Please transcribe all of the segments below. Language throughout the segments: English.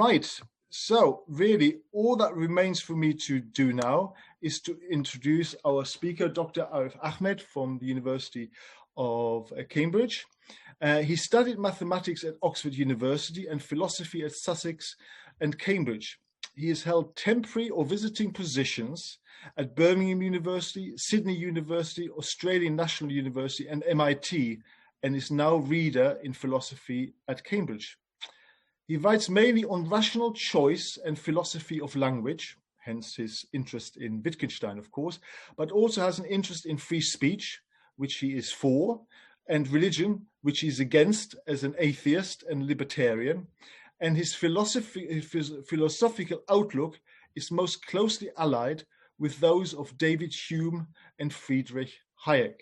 Right. So really, all that remains for me to do now is to introduce our speaker, Dr. Arif Ahmed from the University of Cambridge. He studied mathematics at Oxford University and philosophy at Sussex and Cambridge. He has held temporary or visiting positions at Birmingham University, Sydney University, Australian National University and MIT, and is now reader in philosophy at Cambridge. He writes mainly on rational choice and philosophy of language, hence his interest in Wittgenstein, of course, but also has an interest in free speech, which he is for, and religion, which he is against as an atheist and libertarian. And his philosophical outlook is most closely allied with those of David Hume and Friedrich Hayek.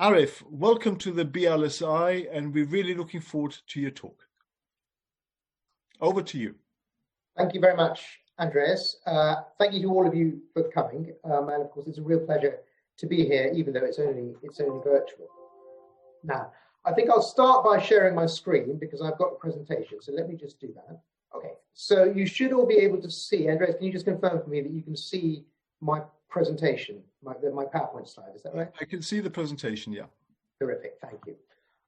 Arif, welcome to the BRLSI, and we're really looking forward to your talk. Over to you. Thank you very much, Andreas. Thank you to all of you for coming. And of course, it's a real pleasure to be here, even though it's only virtual. Now, I think I'll start by sharing my screen because I've got a presentation. So let me just do that. Okay, so you should all be able to see. Andreas, can you just confirm for me that you can see my presentation, my PowerPoint slide? Is that right? I can see the presentation, yeah. Terrific, thank you.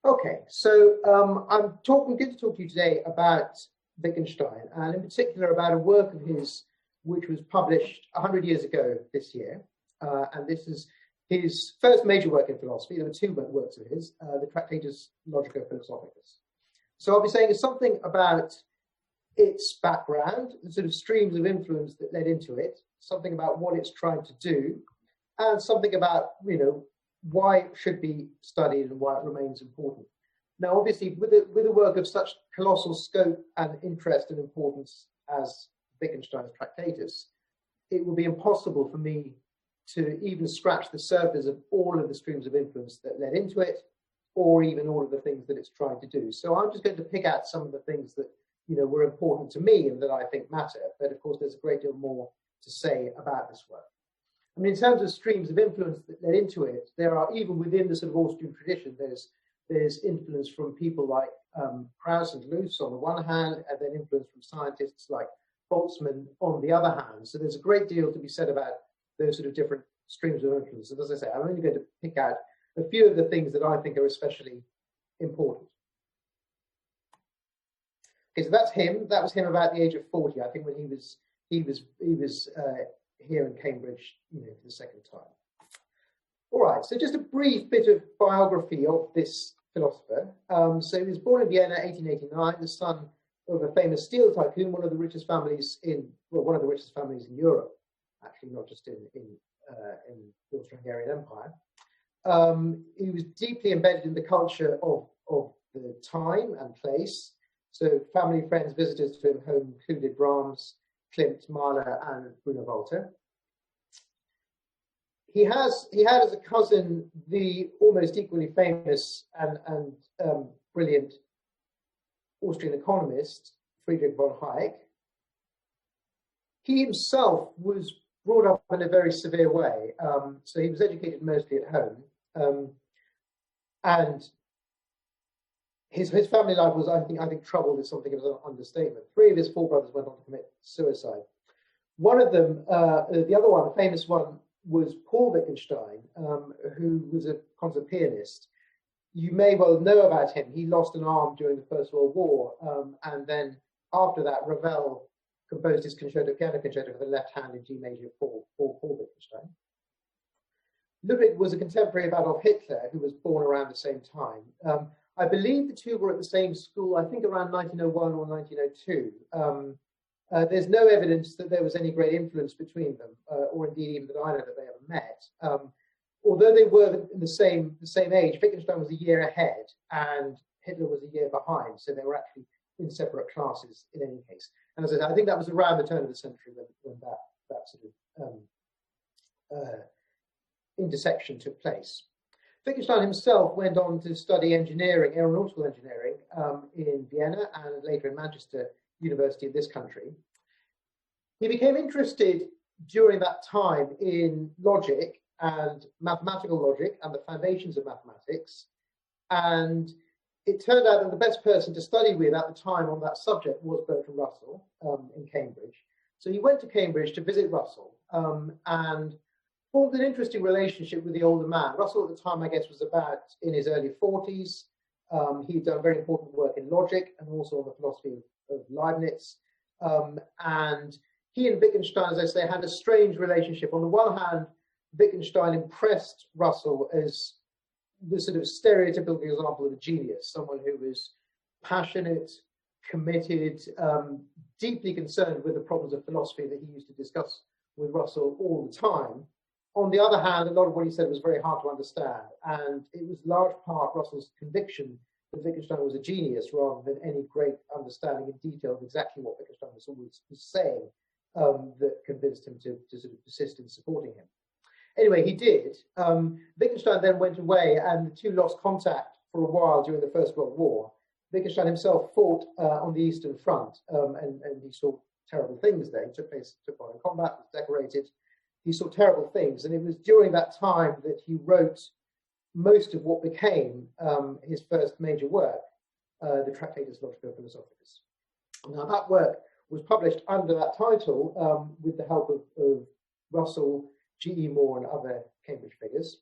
Okay, so I'm going to talk to you today about Wittgenstein, and in particular about a work of his which was published 100 years ago this year. And this is his first major work in philosophy. There were two works of his, the Tractatus Logico-Philosophicus. So I'll be saying something about its background, the sort of streams of influence that led into it, something about what it's trying to do, and something about, why it should be studied and why it remains important. Now, obviously, with a work of such colossal scope and interest and importance as Wittgenstein's Tractatus, it will be impossible for me to even scratch the surface of all of the streams of influence that led into it, or even all of the things that it's trying to do. So I'm just going to pick out some of the things that were important to me and that I think matter. But of course, there's a great deal more to say about this work. I mean, in terms of streams of influence that led into it, there are, even within the sort of Austrian tradition, there's influence from people like Krauss and Luce on the one hand, and then influence from scientists like Boltzmann on the other hand. So there's a great deal to be said about those sort of different streams of influence. And as I say, I'm only going to pick out a few of the things that I think are especially important. Okay, so that's him. That was him about the age of 40, I think, when he was here in Cambridge, for the second time. All right, so just a brief bit of biography of this philosopher. So he was born in Vienna, 1889, the son of a famous steel tycoon, one of the richest families in Europe, actually, not just in the Austro-Hungarian Empire. He was deeply embedded in the culture of the time and place. So family, friends, visitors to him home included Brahms, Klimt, Mahler, and Bruno Walter. He had as a cousin the almost equally famous and brilliant Austrian economist Friedrich von Hayek. He himself was brought up in a very severe way, so he was educated mostly at home, and his family life was, I think troubled is something of an understatement. 3 of his 4 brothers went on to commit suicide. One of them, the other one, the famous one, was Paul Wittgenstein, who was a concert pianist. You may well know about him. He lost an arm during the First World War, and then after that, Ravel composed his piano concerto for the left hand in G major for Paul Wittgenstein. Ludwig was a contemporary of Adolf Hitler, who was born around the same time. I believe the two were at the same school, I think around 1901 or 1902. There's no evidence that there was any great influence between them, or indeed even that I know that they ever met. Although they were in the same age, Wittgenstein was a year ahead and Hitler was a year behind, so they were actually in separate classes in any case. And as I said, I think that was around the turn of the century when that sort of intersection took place. Wittgenstein himself went on to study engineering, aeronautical engineering, in Vienna and later in Manchester University of this country. He became interested during that time in logic and mathematical logic and the foundations of mathematics. And it turned out that the best person to study with at the time on that subject was Bertrand Russell in Cambridge. So he went to Cambridge to visit Russell and formed an interesting relationship with the older man. Russell at the time, I guess, was about in his early 40s. He'd done very important work in logic and also on the philosophy of Leibniz. And he and Wittgenstein, as I say, had a strange relationship. On the one hand, Wittgenstein impressed Russell as the sort of stereotypical example of a genius, someone who was passionate, committed, deeply concerned with the problems of philosophy that he used to discuss with Russell all the time. On the other hand, a lot of what he said was very hard to understand, and it was large part Russell's conviction that Wittgenstein was a genius rather than any great understanding in detail of exactly what Wittgenstein was saying that convinced him to sort of persist in supporting him. Anyway, he did. Wittgenstein then went away, and the two lost contact for a while during the First World War. Wittgenstein himself fought on the Eastern Front, and he saw terrible things there. He took part in combat, was decorated. He saw terrible things, and it was during that time that he wrote most of what became his first major work, the Tractatus Logico-Philosophicus. Now, that work was published under that title with the help of Russell, G.E. Moore, and other Cambridge figures.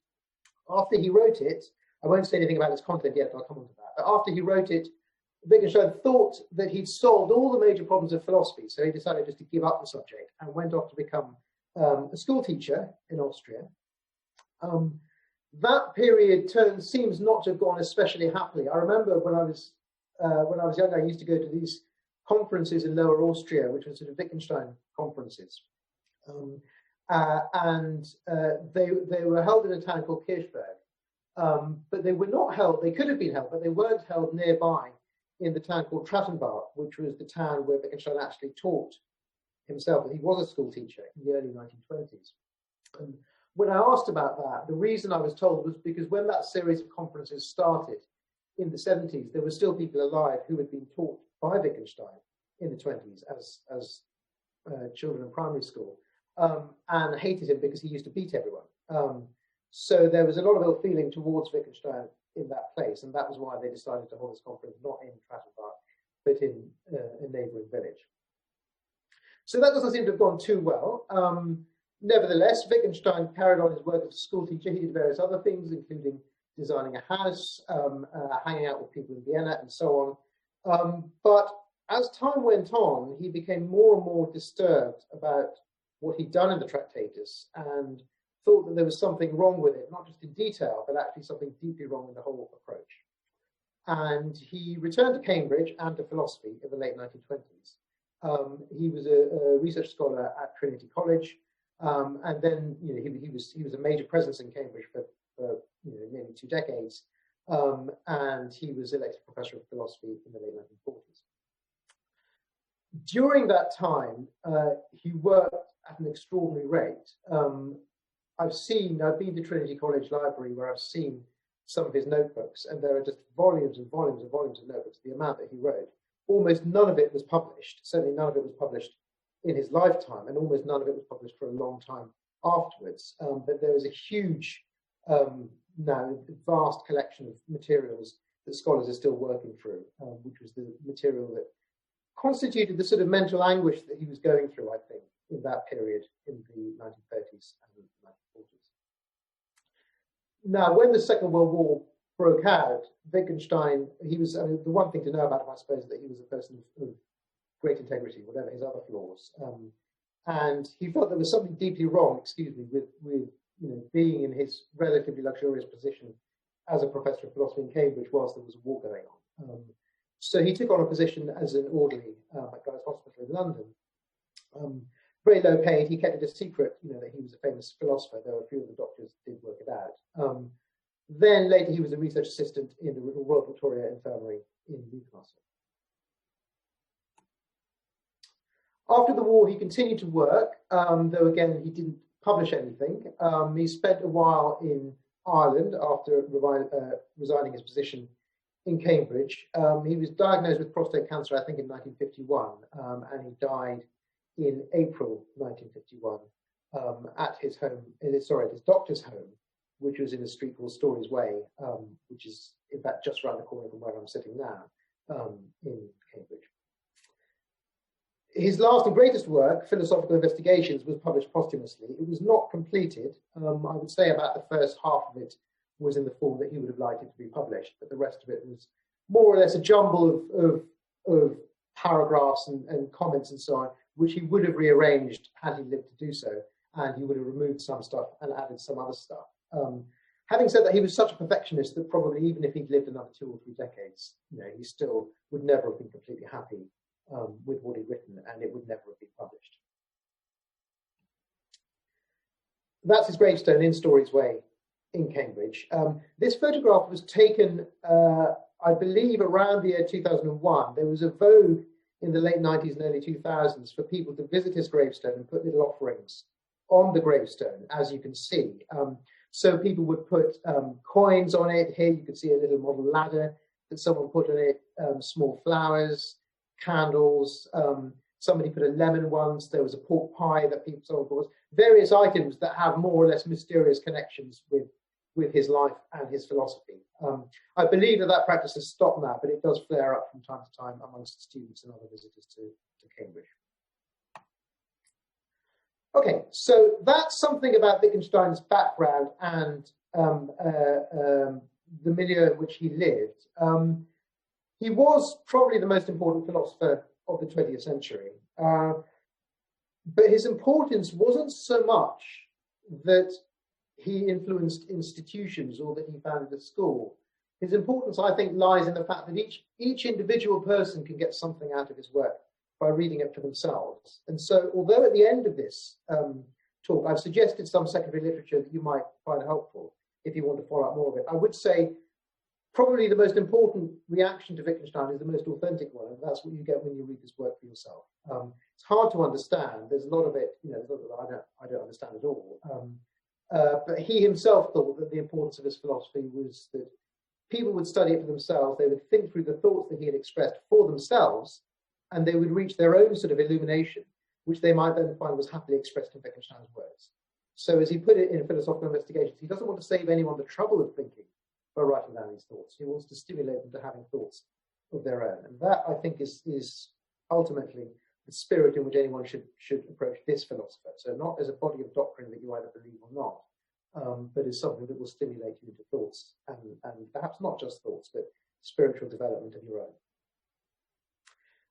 After he wrote it, I won't say anything about its content yet, but I'll come on to that. But after he wrote it, Wittgenstein thought that he'd solved all the major problems of philosophy, so he decided just to give up the subject and went off to become a school teacher in Austria. That period seems not to have gone especially happily. I remember when I was young, I used to go to these conferences in Lower Austria, which were sort of Wittgenstein conferences, and they were held in a town called Kirchberg, but they were not held. They could have been held, but they weren't held nearby in the town called Trattenbach, which was the town where Wittgenstein actually taught himself. He was a school teacher in the early 1920s. And when I asked about that, the reason I was told was because when that series of conferences started in the 70s, there were still people alive who had been taught by Wittgenstein in the 20s as children in primary school, and hated him because he used to beat everyone. So there was a lot of ill feeling towards Wittgenstein in that place, and that was why they decided to hold this conference not in Trattenbach, but in a neighbouring village. So that doesn't seem to have gone too well. Nevertheless, Wittgenstein carried on his work as a school teacher. He did various other things, including designing a house, hanging out with people in Vienna, and so on. But as time went on, he became more and more disturbed about what he'd done in the Tractatus and thought that there was something wrong with it, not just in detail, but actually something deeply wrong in the whole approach. And he returned to Cambridge and to philosophy in the late 1920s. He was a research scholar at Trinity College, and then he was a major presence in Cambridge for nearly 2 decades, and he was elected professor of philosophy in the late 1940s. During that time, he worked at an extraordinary rate. I've been to Trinity College Library where I've seen some of his notebooks, and there are just volumes and volumes and volumes of notebooks, the amount that he wrote. Almost none of it was published. Certainly none of it was published in his lifetime, and almost none of it was published for a long time afterwards. But there is a huge, now vast collection of materials that scholars are still working through, which was the material that constituted the sort of mental anguish that he was going through, I think, in that period in the 1930s and 1940s. Now, when the Second World War broke out, Wittgenstein, the one thing to know about him, I suppose, is that he was a person of great integrity, whatever his other flaws. And he felt there was something deeply wrong, with being in his relatively luxurious position as a professor of philosophy in Cambridge whilst there was a war going on. So he took on a position as an orderly at Guy's Hospital in London. Very low paid. He kept it a secret, that he was a famous philosopher, though a few of the doctors did work it out. Then later he was a research assistant in the Royal Victoria Infirmary in Newcastle. After the war, he continued to work, though again he didn't publish anything. He spent a while in Ireland after resigning his position in Cambridge. He was diagnosed with prostate cancer, I think, in 1951, and he died in April 1951 at his home, at his doctor's home, which was in a street called Storey's Way, which is in fact, just around the corner from where I'm sitting now, in Cambridge. His last and greatest work, Philosophical Investigations, was published posthumously. It was not completed. I would say about the first half of it was in the form that he would have liked it to be published, but the rest of it was more or less a jumble of paragraphs and comments and so on, which he would have rearranged had he lived to do so, and he would have removed some stuff and added some other stuff. Having said that, he was such a perfectionist that probably even if he'd lived another 2 or 3 decades, he still would never have been completely happy with what he'd written, and it would never have been published. That's his gravestone in Storey's Way in Cambridge. This photograph was taken, I believe, around the year 2001. There was a vogue in the late 90s and early 2000s for people to visit his gravestone and put little offerings on the gravestone, as you can see. So people would put coins on it. Here you can see a little model ladder that someone put on it, small flowers, candles. Somebody put a lemon once. There was a pork pie that people sold. Various items that have more or less mysterious connections with his life and his philosophy. I believe that practice has stopped now, but it does flare up from time to time amongst students and other visitors to Cambridge. Okay, so that's something about Wittgenstein's background and the milieu in which he lived. He was probably the most important philosopher of the 20th century, but his importance wasn't so much that he influenced institutions or that he founded a school. His importance, I think, lies in the fact that each individual person can get something out of his work by reading it for themselves. And so, although at the end of this talk, I've suggested some secondary literature that you might find helpful if you want to follow up more of it, I would say probably the most important reaction to Wittgenstein is the most authentic one, and that's what you get when you read this work for yourself. It's hard to understand. There's a lot of it, I don't understand at all. But he himself thought that the importance of his philosophy was that people would study it for themselves, they would think through the thoughts that he had expressed for themselves, and they would reach their own sort of illumination, which they might then find was happily expressed in Wittgenstein's words. So as he put it in Philosophical Investigations, he doesn't want to save anyone the trouble of thinking by writing down these thoughts. He wants to stimulate them to having thoughts of their own. And that, I think, is ultimately the spirit in which anyone should approach this philosopher. So not as a body of doctrine that you either believe or not, but as something that will stimulate you into thoughts, and perhaps not just thoughts, but spiritual development of your own.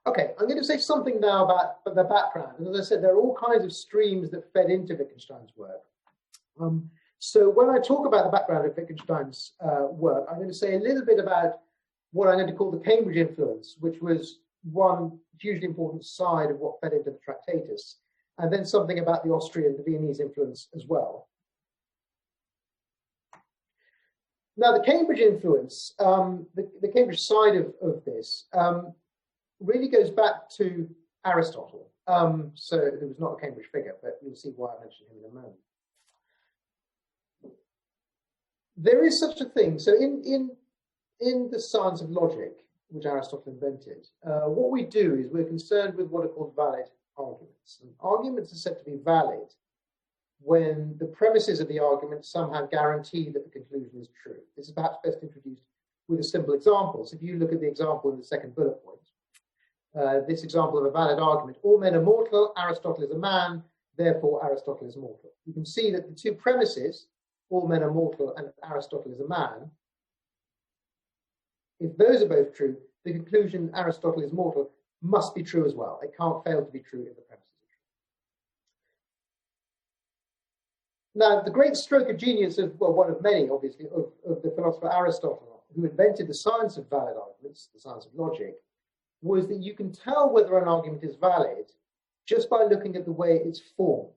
Okay, I'm going to say something now about the background. And as I said, there are all kinds of streams that fed into Wittgenstein's work. So when I talk about the background of Wittgenstein's work, I'm going to say a little bit about what I'm going to call the Cambridge influence, which was one hugely important side of what fed into the Tractatus, and then something about the Austrian, the Viennese influence as well. Now, the Cambridge influence, the Cambridge side of this, really goes back to Aristotle. So there was not a Cambridge figure, but you'll see why I mention him in a moment. There is such a thing. So in the science of logic, which Aristotle invented, what we do is we're concerned with what are called valid arguments. And arguments are said to be valid when the premises of the argument somehow guarantee that the conclusion is true. This is perhaps best introduced with a simple example. So if you look at the example in the second bullet point, this example of a valid argument, all men are mortal, Aristotle is a man, therefore Aristotle is mortal. You can see that the two premises, all men are mortal and Aristotle is a man, if those are both true, the conclusion Aristotle is mortal must be true as well. It can't fail to be true if the premises are true. Now, the great stroke of genius of, well, one of many, obviously, of the philosopher Aristotle, who invented the science of valid arguments, the science of logic, was that you can tell whether an argument is valid just by looking at the way it's formed.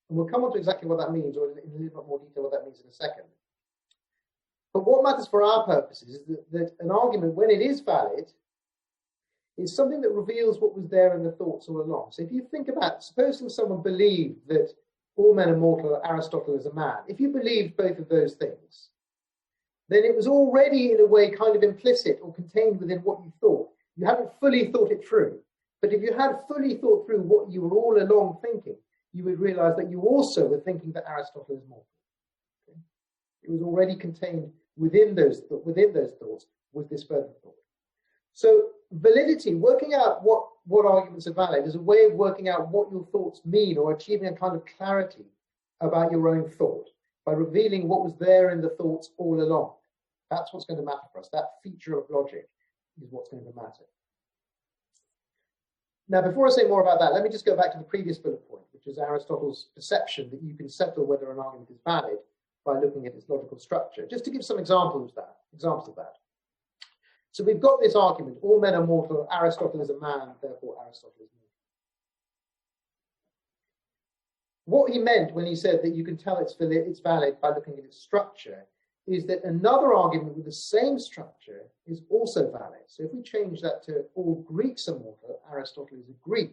And we'll come on to exactly what that means, or in a little bit more detail what that means in a second. But what matters for our purposes is that an argument, when it is valid, is something that reveals what was there in the thoughts all along. So if you think about, supposing someone believed that all men are mortal, Aristotle is a man. If you believed both of those things, then it was already in a way kind of implicit or contained within what you thought. You hadn't fully thought it through. But if you had fully thought through what you were all along thinking, you would realize that you also were thinking that Aristotle is mortal. Okay? It was already contained within those thoughts was this further thought. So validity, working out what arguments are valid, is a way of working out what your thoughts mean, or achieving a kind of clarity about your own thought by revealing what was there in the thoughts all along. That's what's going to matter for us. That feature of logic is what's going to matter. Now, before I say more about that, let me just go back to the previous bullet point, which is Aristotle's perception that you can settle whether an argument is valid by looking at its logical structure. Just to give some examples of that. So we've got this argument, all men are mortal, Aristotle is a man, therefore Aristotle is mortal. What he meant when he said that you can tell it's valid by looking at its structure is that another argument with the same structure is also valid. So if we change that to all Greeks are mortal, Aristotle is a Greek,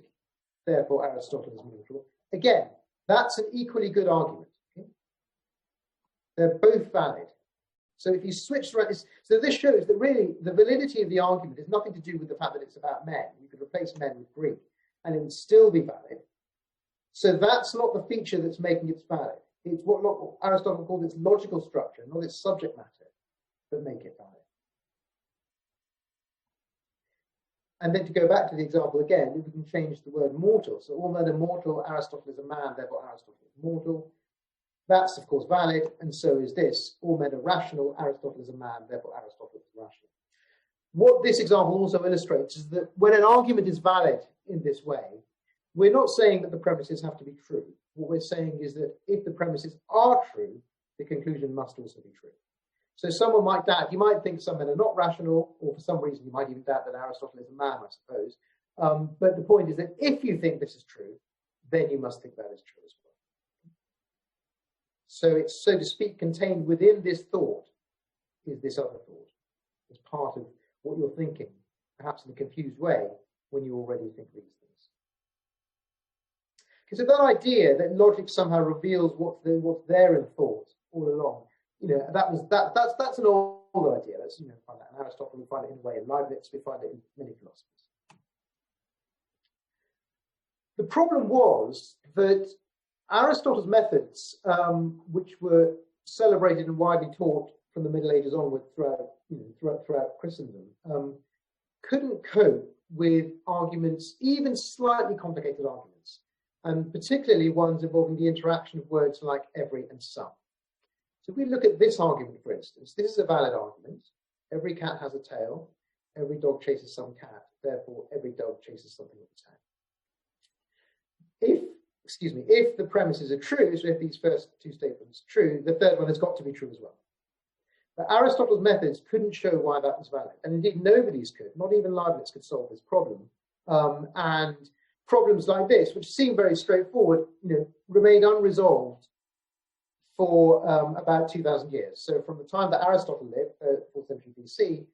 therefore Aristotle is mortal. Again, that's an equally good argument. Okay? They're both valid. So if you switch around, so this shows that really the validity of the argument has nothing to do with the fact that it's about men. You could replace men with Greek and it would still be valid. So that's not the feature that's making it valid. It's what Aristotle called its logical structure, not its subject matter, that make it valid. And then to go back to the example again, we can change the word mortal. So all men are mortal, Aristotle is a man, therefore Aristotle is mortal. That's, of course, valid, and so is this. All men are rational, Aristotle is a man, therefore Aristotle is rational. What this example also illustrates is that when an argument is valid in this way, we're not saying that the premises have to be true. What we're saying is that if the premises are true, the conclusion must also be true. So someone might doubt, you might think some men are not rational, or for some reason you might even doubt that Aristotle is a man, I suppose. But the point is that if you think this is true, then you must think that is true as well. So it's, so to speak, contained within this thought is this other thought, as part of what you're thinking, perhaps in a confused way, when you already think these things. Because of that idea that logic somehow reveals what's there in thought all along, that's an old idea. That's, find that in Aristotle, we find it in a way in Leibniz, we find it in many philosophers. The problem was that Aristotle's methods, which were celebrated and widely taught from the Middle Ages onward throughout Christendom, couldn't cope with arguments, even slightly complicated arguments, and particularly ones involving the interaction of words like every and some. So if we look at this argument, for instance, this is a valid argument. Every cat has a tail. Every dog chases some cat. Therefore, every dog chases something with a tail. If the premises are true, so if these first two statements are true, the third one has got to be true as well. But Aristotle's methods couldn't show why that was valid. And indeed, nobody's could. Not even Leibniz could solve this problem. And problems like this, which seem very straightforward, remained unresolved for about 2,000 years. So from the time that Aristotle lived, 4th century BC,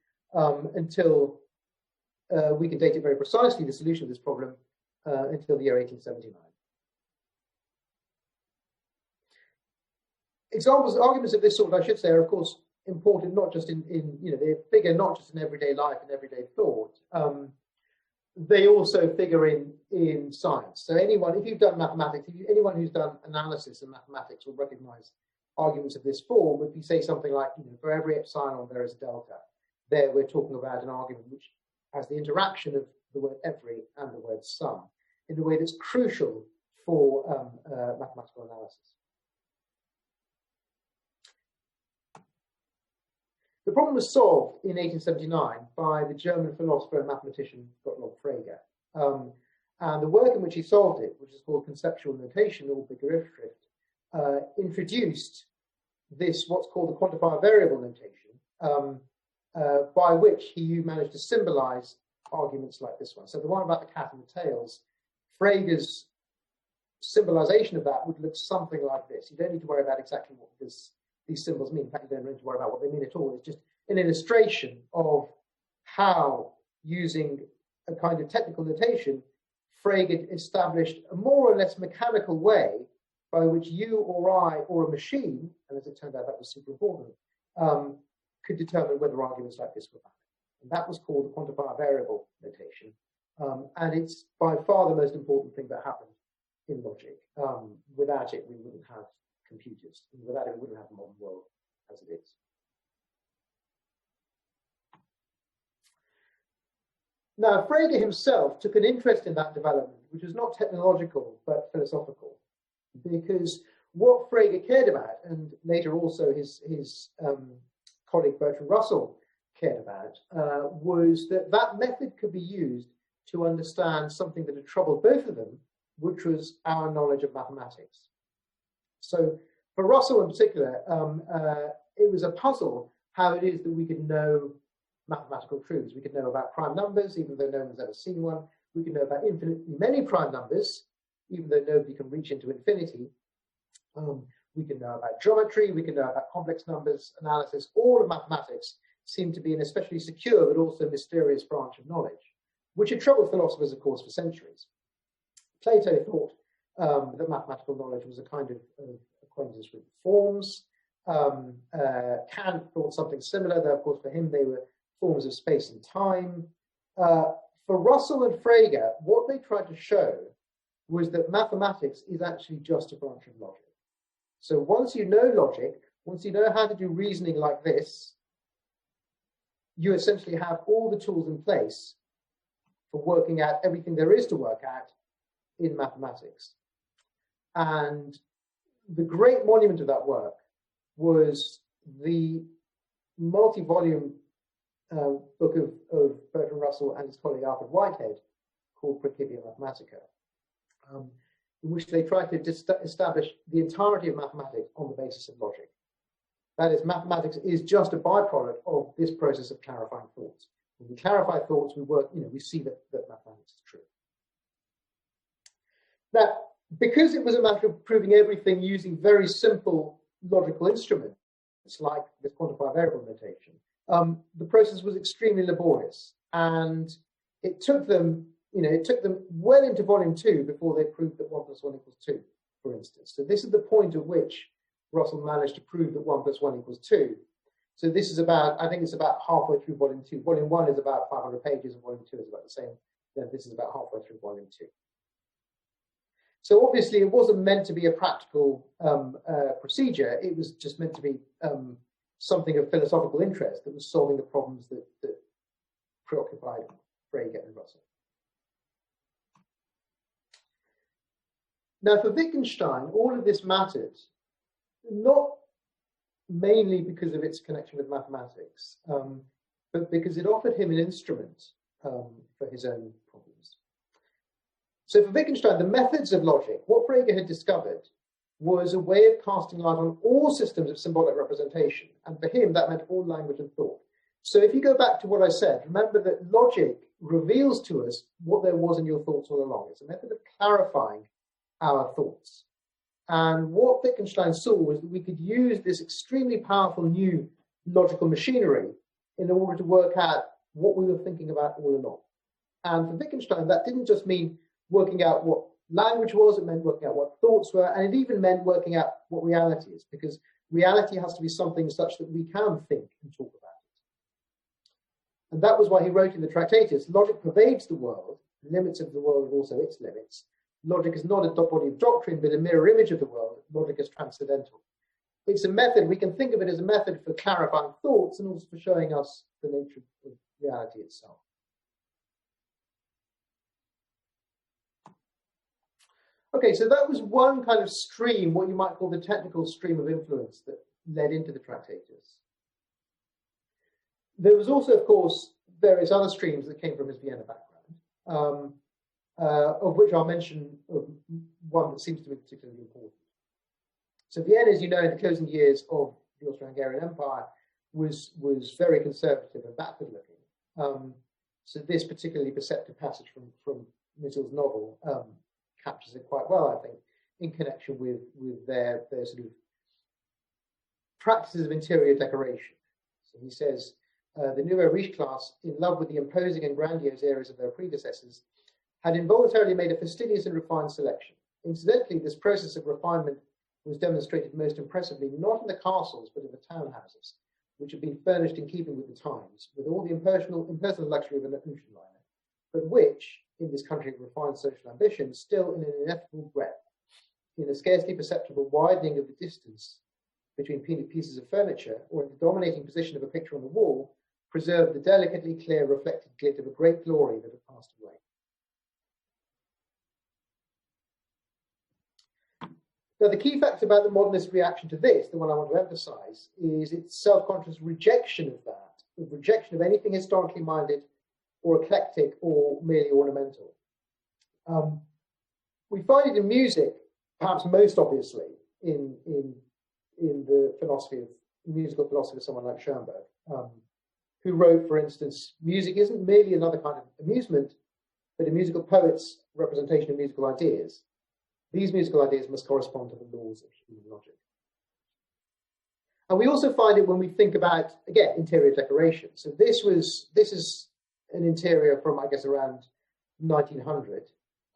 until we can date it very precisely, the solution of this problem, until the year 1879. Arguments of this sort, I should say, are of course important not just in they figure not just in everyday life and everyday thought. They also figure in science. So anyone, if you've done mathematics, anyone who's done analysis in mathematics will recognize arguments of this form. If you say something like, for every epsilon there is a delta, there we're talking about an argument which has the interaction of the word every and the word some in a way that's crucial for mathematical analysis. The problem was solved in 1879 by the German philosopher and mathematician Gottlob Frege. And the work in which he solved it, which is called conceptual notation or Begriffsschrift, introduced this, what's called the quantifier variable notation, by which he managed to symbolize arguments like this one. So the one about the cat and the tails, Frege's symbolization of that would look something like this. You don't need to worry about exactly what these symbols mean. In fact, you don't need to worry about what they mean at all. It's just an illustration of how, using a kind of technical notation, Frege established a more or less mechanical way by which you or I or a machine, and as it turned out that was super important, could determine whether arguments like this were valid. And that was called the quantifier variable notation. And it's by far the most important thing that happened in logic. Without it, we wouldn't have computers. And without it, we wouldn't have the modern world as it is. Now, Frege himself took an interest in that development, which was not technological, but philosophical, because what Frege cared about, and later also his colleague Bertrand Russell cared about, was that method could be used to understand something that had troubled both of them, which was our knowledge of mathematics. So for Russell in particular, it was a puzzle how it is that we could know mathematical truths. We could know about prime numbers, even though no one's ever seen one. We could know about infinitely many prime numbers, even though nobody can reach into infinity. We can know about geometry, we can know about complex numbers, analysis. All of mathematics seemed to be an especially secure but also mysterious branch of knowledge, which had troubled philosophers, of course, for centuries. Plato thought that mathematical knowledge was a kind of acquaintance with forms. Kant thought something similar, though, of course, for him they were forms of space and time. For Russell and Frege, what they tried to show was that mathematics is actually just a branch of logic. So once you know logic, once you know how to do reasoning like this, you essentially have all the tools in place for working out everything there is to work out in mathematics. And the great monument of that work was the multi-volume book of Bertrand Russell and his colleague Alfred Whitehead called Principia Mathematica, in which they tried to establish the entirety of mathematics on the basis of logic. That is, mathematics is just a byproduct of this process of clarifying thoughts. When we clarify thoughts, we work, we see that mathematics is true. Now, because it was a matter of proving everything using very simple logical instruments, like this quantifier variable notation, the process was extremely laborious, and it took them, well into volume 2 before they proved that 1 + 1 = 2, for instance. So this is the point at which Russell managed to prove that 1 + 1 = 2. So this is I think it's about halfway through volume 2. Volume 1 is about 500 pages, and volume 2 is about the same. Then this is about halfway through volume 2. So obviously it wasn't meant to be a practical procedure. It was just meant to be something of philosophical interest that was solving the problems that preoccupied Frege and Russell. Now, for Wittgenstein, all of this mattered, not mainly because of its connection with mathematics, but because it offered him an instrument for his own problems. So for Wittgenstein, the methods of logic, what Frege had discovered, was a way of casting light on all systems of symbolic representation. And for him, that meant all language and thought. So if you go back to what I said, remember that logic reveals to us what there was in your thoughts all along. It's a method of clarifying our thoughts. And what Wittgenstein saw was that we could use this extremely powerful new logical machinery in order to work out what we were thinking about all along. And for Wittgenstein, that didn't just mean working out what language was, it meant working out what thoughts were, and it even meant working out what reality is, because reality has to be something such that we can think and talk about it. And that was why he wrote in the Tractatus, logic pervades the world, the limits of the world are also its limits. Logic is not a body of doctrine, but a mirror image of the world. Logic is transcendental. It's a method, we can think of it as a method for clarifying thoughts and also for showing us the nature of reality itself. Okay, so that was one kind of stream, what you might call the technical stream of influence that led into the Tractatus. There was also, of course, various other streams that came from his Vienna background, of which I'll mention one that seems to be particularly important. So Vienna, as you know, in the closing years of the Austro-Hungarian Empire, was very conservative and backward-looking. So this particularly perceptive passage from Mitchell's novel captures it quite well, I think, in connection with their sort of practices of interior decoration. So he says, the Nouveau Riche class, in love with the imposing and grandiose areas of their predecessors, had involuntarily made a fastidious and refined selection. Incidentally, this process of refinement was demonstrated most impressively not in the castles, but in the townhouses, which had been furnished in keeping with the times, with all the impersonal luxury of an ocean liner, but which, in this country of refined social ambition, still in an ineffable breadth, in a scarcely perceptible widening of the distance between pieces of furniture, or in the dominating position of a picture on the wall, preserved the delicately clear, reflected glint of a great glory that had passed away. Now, the key fact about the modernist reaction to this, the one I want to emphasize, is its self-conscious rejection of that, the rejection of anything historically minded or eclectic or merely ornamental. We find it in music, perhaps most obviously, in the philosophy of musical philosophy of someone like Schoenberg, who wrote, for instance, music isn't merely another kind of amusement, but a musical poet's representation of musical ideas. These musical ideas must correspond to the laws of human logic. And we also find it when we think about, again, interior decoration. So this is an interior from, I guess, around 1900,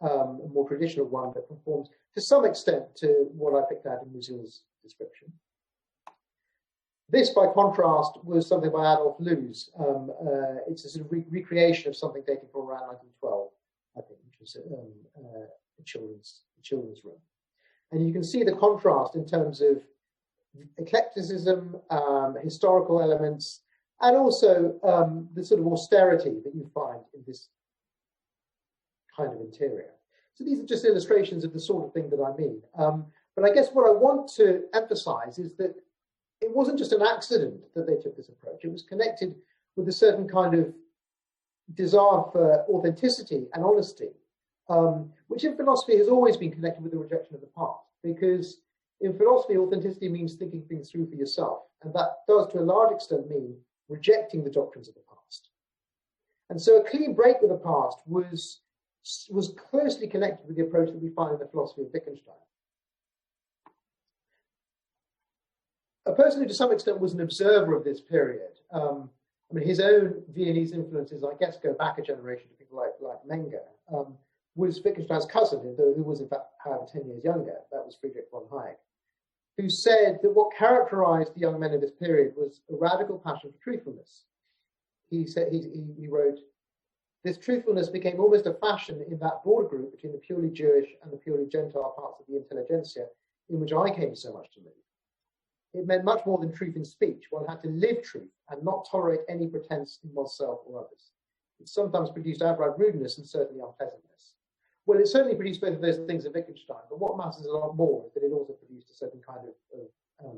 a more traditional one that conforms to some extent to what I picked out in Musil's description. This, by contrast, was something by Adolf Loos. It's a sort of recreation of something dating from around 1912, I think, which was a children's room. And you can see the contrast in terms of eclecticism, historical elements, and also the sort of austerity that you find in this kind of interior. So these are just illustrations of the sort of thing that I mean. But I guess what I want to emphasize is that it wasn't just an accident that they took this approach. It was connected with a certain kind of desire for authenticity and honesty, which in philosophy has always been connected with the rejection of the past. Because in philosophy, authenticity means thinking things through for yourself. And that does, to a large extent, mean rejecting the doctrines of the past. And so a clean break with the past was closely connected with the approach that we find in the philosophy of Wittgenstein. A person who to some extent was an observer of this period, I mean, his own Viennese influences, I guess, go back a generation to people like Menger, was Wittgenstein's cousin, who was in fact, however, 10 years younger. That was Friedrich von Hayek, who said that what characterized the young men of this period was a radical passion for truthfulness. He said, he wrote, "This truthfulness became almost a fashion in that border group between the purely Jewish and the purely Gentile parts of the intelligentsia in which I came so much to live. It meant much more than truth in speech. One had to live truth and not tolerate any pretense in oneself or others. It sometimes produced outright rudeness and certainly unpleasantness." Well, it certainly produced both of those things in Wittgenstein, but what matters a lot more is that it also produced a certain kind of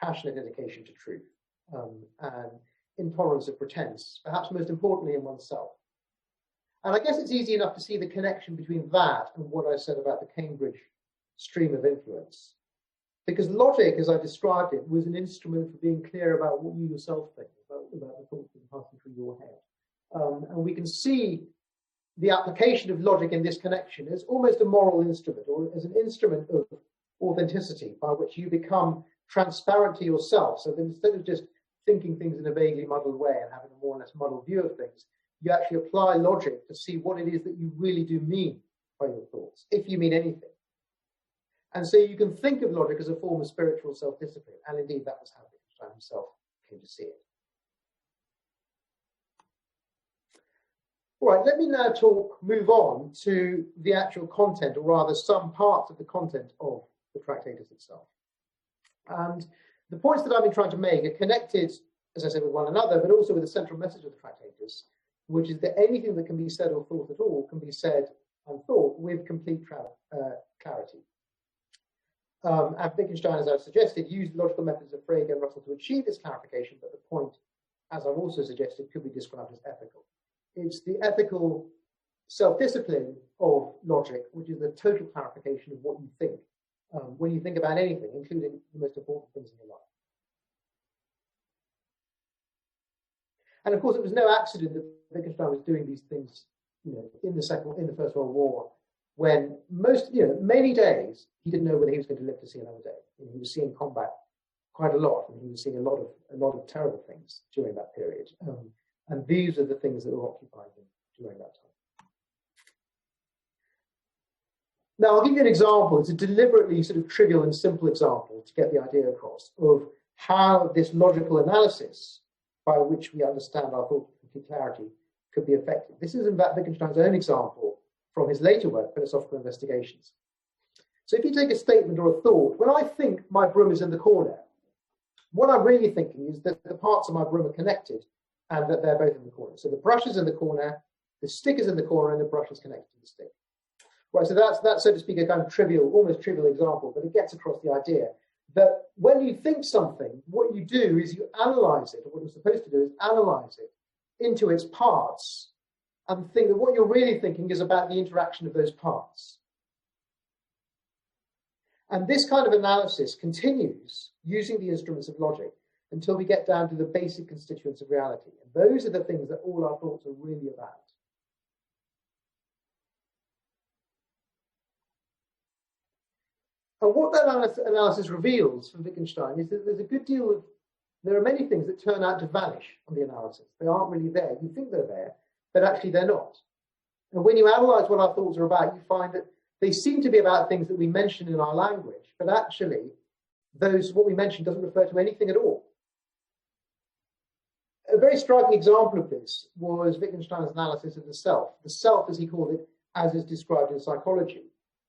passionate dedication to truth and intolerance of pretense, perhaps most importantly in oneself. And I guess it's easy enough to see the connection between that and what I said about the Cambridge stream of influence. Because logic, as I described it, was an instrument for being clear about what you yourself think, about the thoughts that are passing through your head. And we can see the application of logic in this connection as almost a moral instrument, or as an instrument of authenticity by which you become transparent to yourself. So that instead of just thinking things in a vaguely muddled way and having a more or less muddled view of things, you actually apply logic to see what it is that you really do mean by your thoughts, if you mean anything. And so you can think of logic as a form of spiritual self-discipline, and indeed that was how Wittgenstein himself came to see it. All right, let me now move on to the actual content, or rather some parts of the content of the Tractatus itself. And the points that I've been trying to make are connected, as I said, with one another, but also with the central message of the Tractatus, which is that anything that can be said or thought at all can be said and thought with complete clarity. And Wittgenstein, as I've suggested, used the logical methods of Frege and Russell to achieve this clarification, but the point, as I've also suggested, could be described as ethical. It's the ethical self-discipline of logic, which is the total clarification of what you think when you think about anything, including the most important things in your life. And of course, it was no accident that Wittgenstein was doing these things, in the First World War, when many days he didn't know whether he was going to live to see another day. He was seeing combat quite a lot, and he was seeing a lot of terrible things during that period. And these are the things that were occupying him during that time. Now, I'll give you an example. It's a deliberately sort of trivial and simple example to get the idea across of how this logical analysis by which we understand our thought with clarity could be effective. This is in fact Wittgenstein's own example from his later work, Philosophical Investigations. So if you take a statement or a thought, when I think my broom is in the corner, what I'm really thinking is that the parts of my broom are connected and that they're both in the corner. So the brush is in the corner, the stick is in the corner, and the brush is connected to the stick. Right, so that's, so to speak, a kind of trivial, almost trivial example, but it gets across the idea that when you think something, what you do is you analyze it, or what you're supposed to do is analyze it into its parts, and think that what you're really thinking is about the interaction of those parts. And this kind of analysis continues using the instruments of logic until we get down to the basic constituents of reality. And those are the things that all our thoughts are really about. And what that analysis reveals from Wittgenstein is that there are many things that turn out to vanish on the analysis. They aren't really there. You think they're there, but actually they're not. And when you analyze what our thoughts are about, you find that they seem to be about things that we mention in our language, but actually what we mention doesn't refer to anything at all. A very striking example of this was Wittgenstein's analysis of the self. The self, as he called it, as is described in psychology.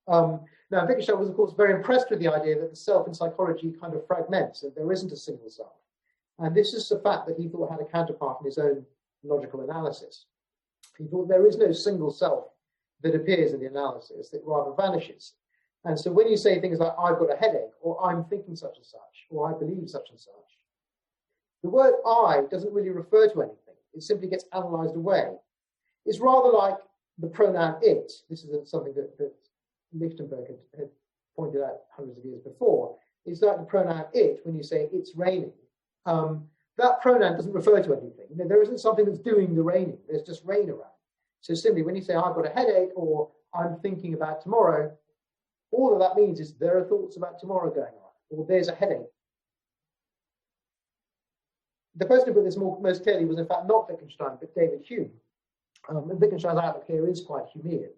Now, Wittgenstein was, of course, very impressed with the idea that the self in psychology kind of fragments, that there isn't a single self. And this is the fact that he thought had a counterpart in his own logical analysis. He thought there is no single self that appears in the analysis, that rather vanishes. And so when you say things like, I've got a headache, or I'm thinking such and such, or I believe such and such, the word I doesn't really refer to anything. It simply gets analyzed away. It's rather like the pronoun it. This is something that Lichtenberg had pointed out hundreds of years before. It's like the pronoun it when you say it's raining. That pronoun doesn't refer to anything. You know, there isn't something that's doing the raining. There's just rain around. So simply when you say I've got a headache or I'm thinking about tomorrow, all that means is there are thoughts about tomorrow going on, or there's a headache. The person who put this most clearly was in fact not Wittgenstein, but David Hume. And Wittgenstein's outlook here is quite Humean.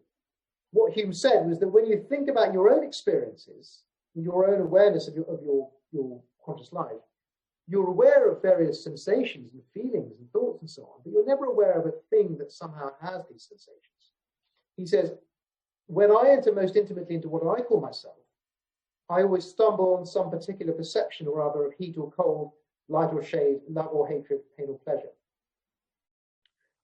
What Hume said was that when you think about your own experiences, your own awareness of your conscious life, you're aware of various sensations and feelings and thoughts and so on, but you're never aware of a thing that somehow has these sensations. He says, when I enter most intimately into what I call myself, I always stumble on some particular perception or other of heat or cold, light or shade, love or hatred, pain or pleasure.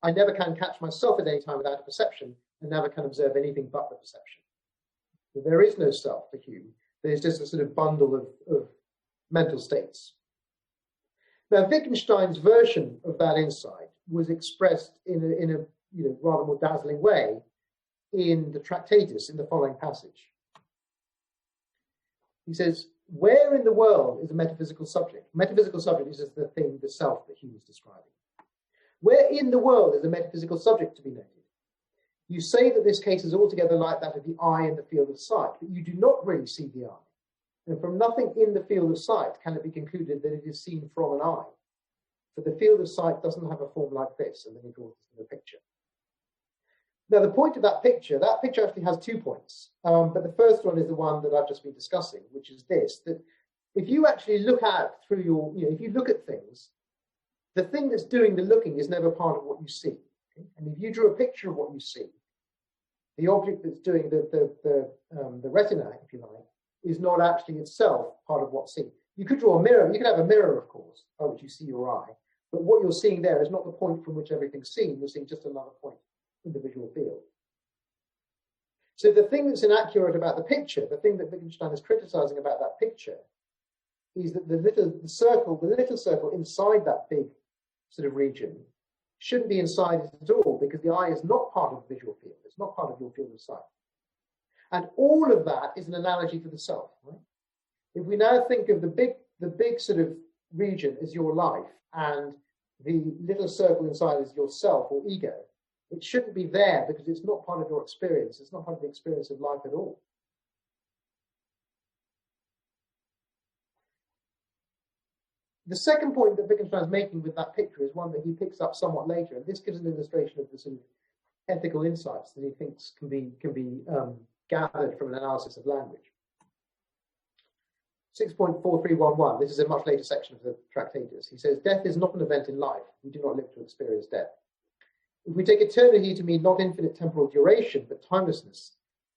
I never can catch myself at any time without a perception, and never can observe anything but the perception. So there is no self for Hume. There's just a sort of bundle of mental states. Now, Wittgenstein's version of that insight was expressed in a rather more dazzling way in the Tractatus, in the following passage. He says, where in the world is a metaphysical subject? Metaphysical subject is just the thing, the self that Hume is describing. Where in the world is a metaphysical subject to be noted? You say that this case is altogether like that of the eye in the field of sight, but you do not really see the eye. And from nothing in the field of sight can it be concluded that it is seen from an eye. For the field of sight doesn't have a form like this, and then he draws this in the picture. Now, the point of that picture actually has 2 points. But the first one is the one that I've just been discussing, which is this, that if you actually look out through your, if you look at things, the thing that's doing the looking is never part of what you see. Okay? And if you drew a picture of what you see, the object that's doing the retina, if you like, is not actually itself part of what's seen. You could draw a mirror. You could have a mirror, of course, by which you see your eye. But what you're seeing there is not the point from which everything's seen. You're seeing just another point in the visual field. So the thing that's inaccurate about the picture, the thing that Wittgenstein is criticizing about that picture, is that the little circle inside that big sort of region shouldn't be inside it at all, because the eye is not part of the visual field. It's not part of your field of sight. And all of that is an analogy for the self. Right? If we now think of the big sort of region as your life, and the little circle inside is yourself or ego, it shouldn't be there because it's not part of your experience. It's not part of the experience of life at all. The second point that Wittgenstein is making with that picture is one that he picks up somewhat later, and this gives an illustration of the sort of ethical insights that he thinks can be gathered from an analysis of language. 6.4311, this is a much later section of the Tractatus. He says, death is not an event in life. We do not live to experience death. If we take eternity to mean not infinite temporal duration, but timelessness,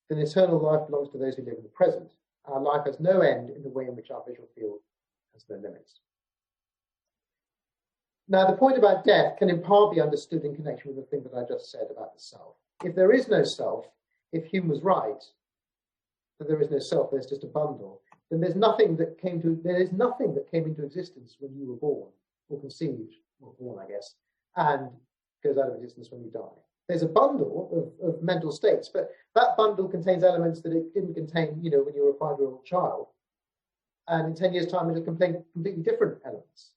then eternal life belongs to those who live in the present. Our life has no end in the way in which our visual field has no limits. Now, the point about death can in part be understood in connection with the thing that I just said about the self. If there is no self, if Hume was right, that there is no self, there's just a bundle, then there is nothing that came into existence when you were born, or conceived, or born, I guess, and goes out of existence when you die. There's a bundle of mental states, but that bundle contains elements that it didn't contain, when you were a 5-year-old child. And in 10 years' time, it'll contain completely different elements.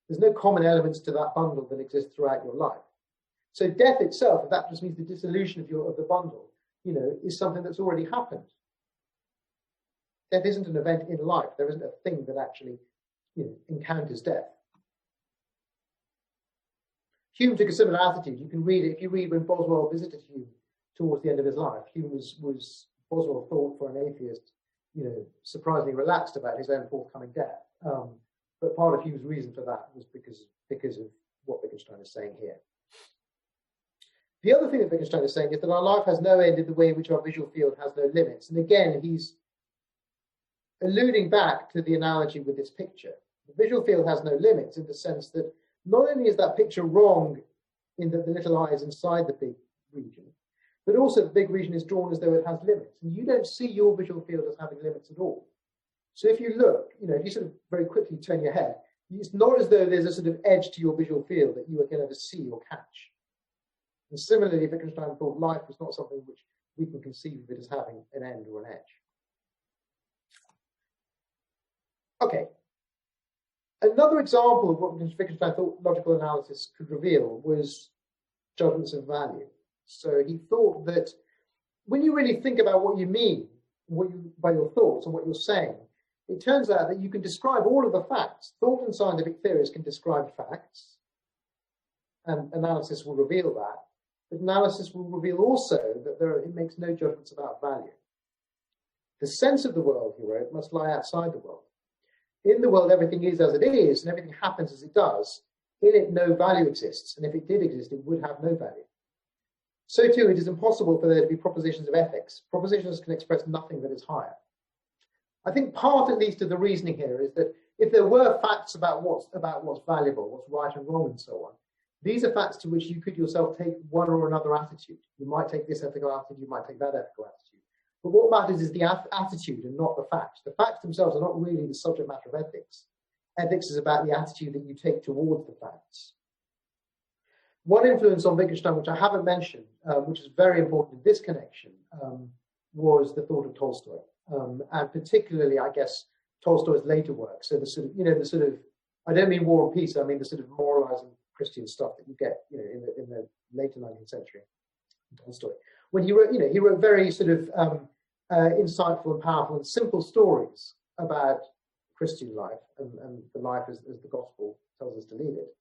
There's no common elements to that bundle that exist throughout your life. So death itself, if that just means the dissolution of the bundle, is something that's already happened. Death isn't an event in life. There isn't a thing that actually, encounters death. Hume took a similar attitude. You can read it if you read when Boswell visited Hume towards the end of his life. Hume Boswell thought, for an atheist, surprisingly relaxed about his own forthcoming death. But part of Hume's reason for that was because of what Wittgenstein is saying here. The other thing that Wittgenstein is saying is that our life has no end in the way in which our visual field has no limits. And again, he's alluding back to the analogy with this picture. The visual field has no limits in the sense that not only is that picture wrong in that the little eye is inside the big region, but also the big region is drawn as though it has limits. And you don't see your visual field as having limits at all. So if you look, if you sort of very quickly turn your head, it's not as though there's a sort of edge to your visual field that you can ever see or catch. And similarly, Wittgenstein thought life was not something which we can conceive of it as having an end or an edge. Okay. Another example of what Wittgenstein thought logical analysis could reveal was judgments of value. So he thought that when you really think about what you mean by your thoughts and what you're saying, it turns out that you can describe all of the facts. Thought and scientific theories can describe facts, and analysis will reveal that. But analysis will reveal also that it makes no judgments about value. The sense of the world, he wrote, must lie outside the world. In the world, everything is as it is, and everything happens as it does. In it, no value exists, and if it did exist, it would have no value. So too, it is impossible for there to be propositions of ethics. Propositions can express nothing that is higher. I think part, at least, of the reasoning here is that if there were facts about what's valuable, what's right and wrong, and so on, these are facts to which you could yourself take one or another attitude. You might take this ethical attitude, you might take that ethical attitude. But what matters is the attitude and not the facts. The facts themselves are not really the subject matter of ethics. Ethics is about the attitude that you take towards the facts. One influence on Wittgenstein, which I haven't mentioned, which is very important in this connection, was the thought of Tolstoy. And particularly, I guess, Tolstoy's later work. So the sort of, I don't mean War and Peace, I mean the sort of moralizing Christian stuff that you get, in the later 19th century, Tolstoy. When he wrote very sort of insightful and powerful and simple stories about Christian life and the life as the gospel tells us to lead it.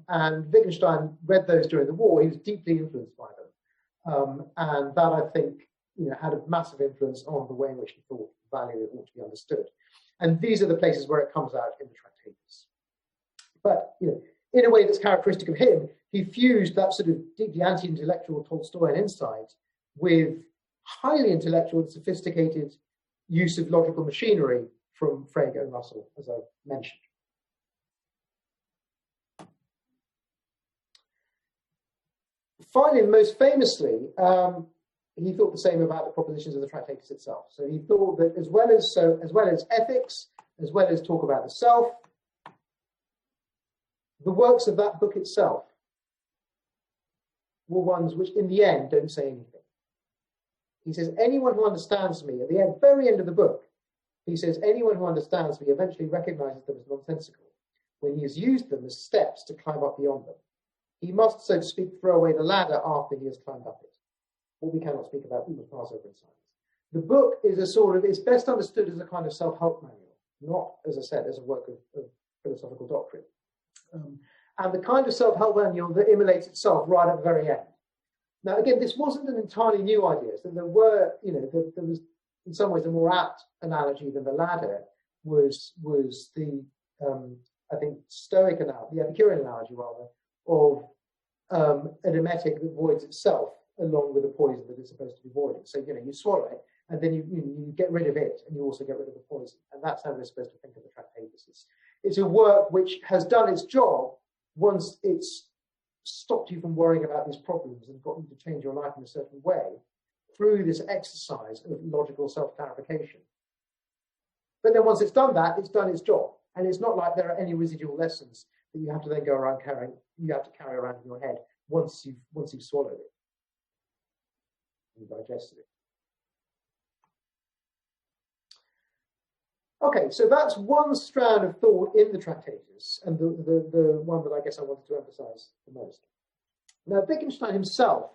And Wittgenstein read those during the war. He was deeply influenced by them. And that, I think, had a massive influence on the way in which he thought value ought to be understood. And these are the places where it comes out in the Tractatus. But, in a way that's characteristic of him, he fused that sort of deeply anti-intellectual Tolstoyan insight with highly intellectual and sophisticated use of logical machinery from Frege and Russell, as I've mentioned. Finally, most famously, he thought the same about the propositions of the Tractatus itself. So he thought that as well as ethics, as well as talk about the self, the works of that book itself were ones which, in the end, don't say anything. He says, anyone who understands me, at the very end of the book, he says, anyone who understands me eventually recognizes them as nonsensical when he has used them as steps to climb up beyond them. He must, so to speak, throw away the ladder after he has climbed up it. What we cannot speak about, we must pass over in silence. The book is it's best understood as a kind of self-help manual, not, as I said, as a work of philosophical doctrine. And the kind of self-help manual that immolates itself right at the very end. Now, again, this wasn't an entirely new idea. So there were, there was, in some ways, a more apt analogy than the ladder was the, I think, Stoic analogy, the Epicurean analogy, rather, of an emetic that voids itself along with the poison that it's supposed to be voiding. So, you swallow it, and then you get rid of it, and you also get rid of the poison. And that's how we're supposed to think of the Tractatus. It's a work which has done its job once it's stopped you from worrying about these problems and got you to change your life in a certain way through this exercise of logical self-clarification. But then once it's done that, it's done its job. And it's not like there are any residual lessons that you have to then go around carrying, you have to carry around in your head once you've swallowed it and digested it. Okay, so that's one strand of thought in the Tractatus, and the one that I guess I wanted to emphasize the most. Now, Wittgenstein himself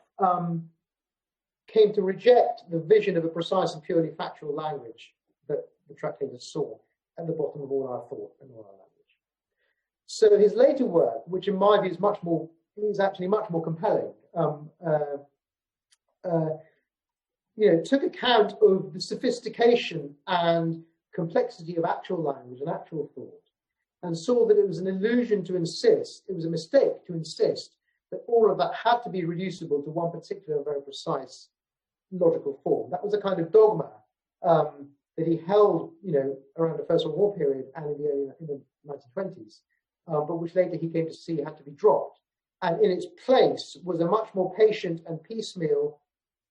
came to reject the vision of a precise and purely factual language that the Tractatus saw at the bottom of all our thought and all our language. So his later work, which in my view is actually much more compelling, took account of the sophistication and complexity of actual language and actual thought, and saw that it was an illusion to insist, it was a mistake to insist that all of that had to be reducible to one particular very precise logical form. That was a kind of dogma that he held, around the First World War period and in the 1920s, but which later he came to see had to be dropped. And in its place was a much more patient and piecemeal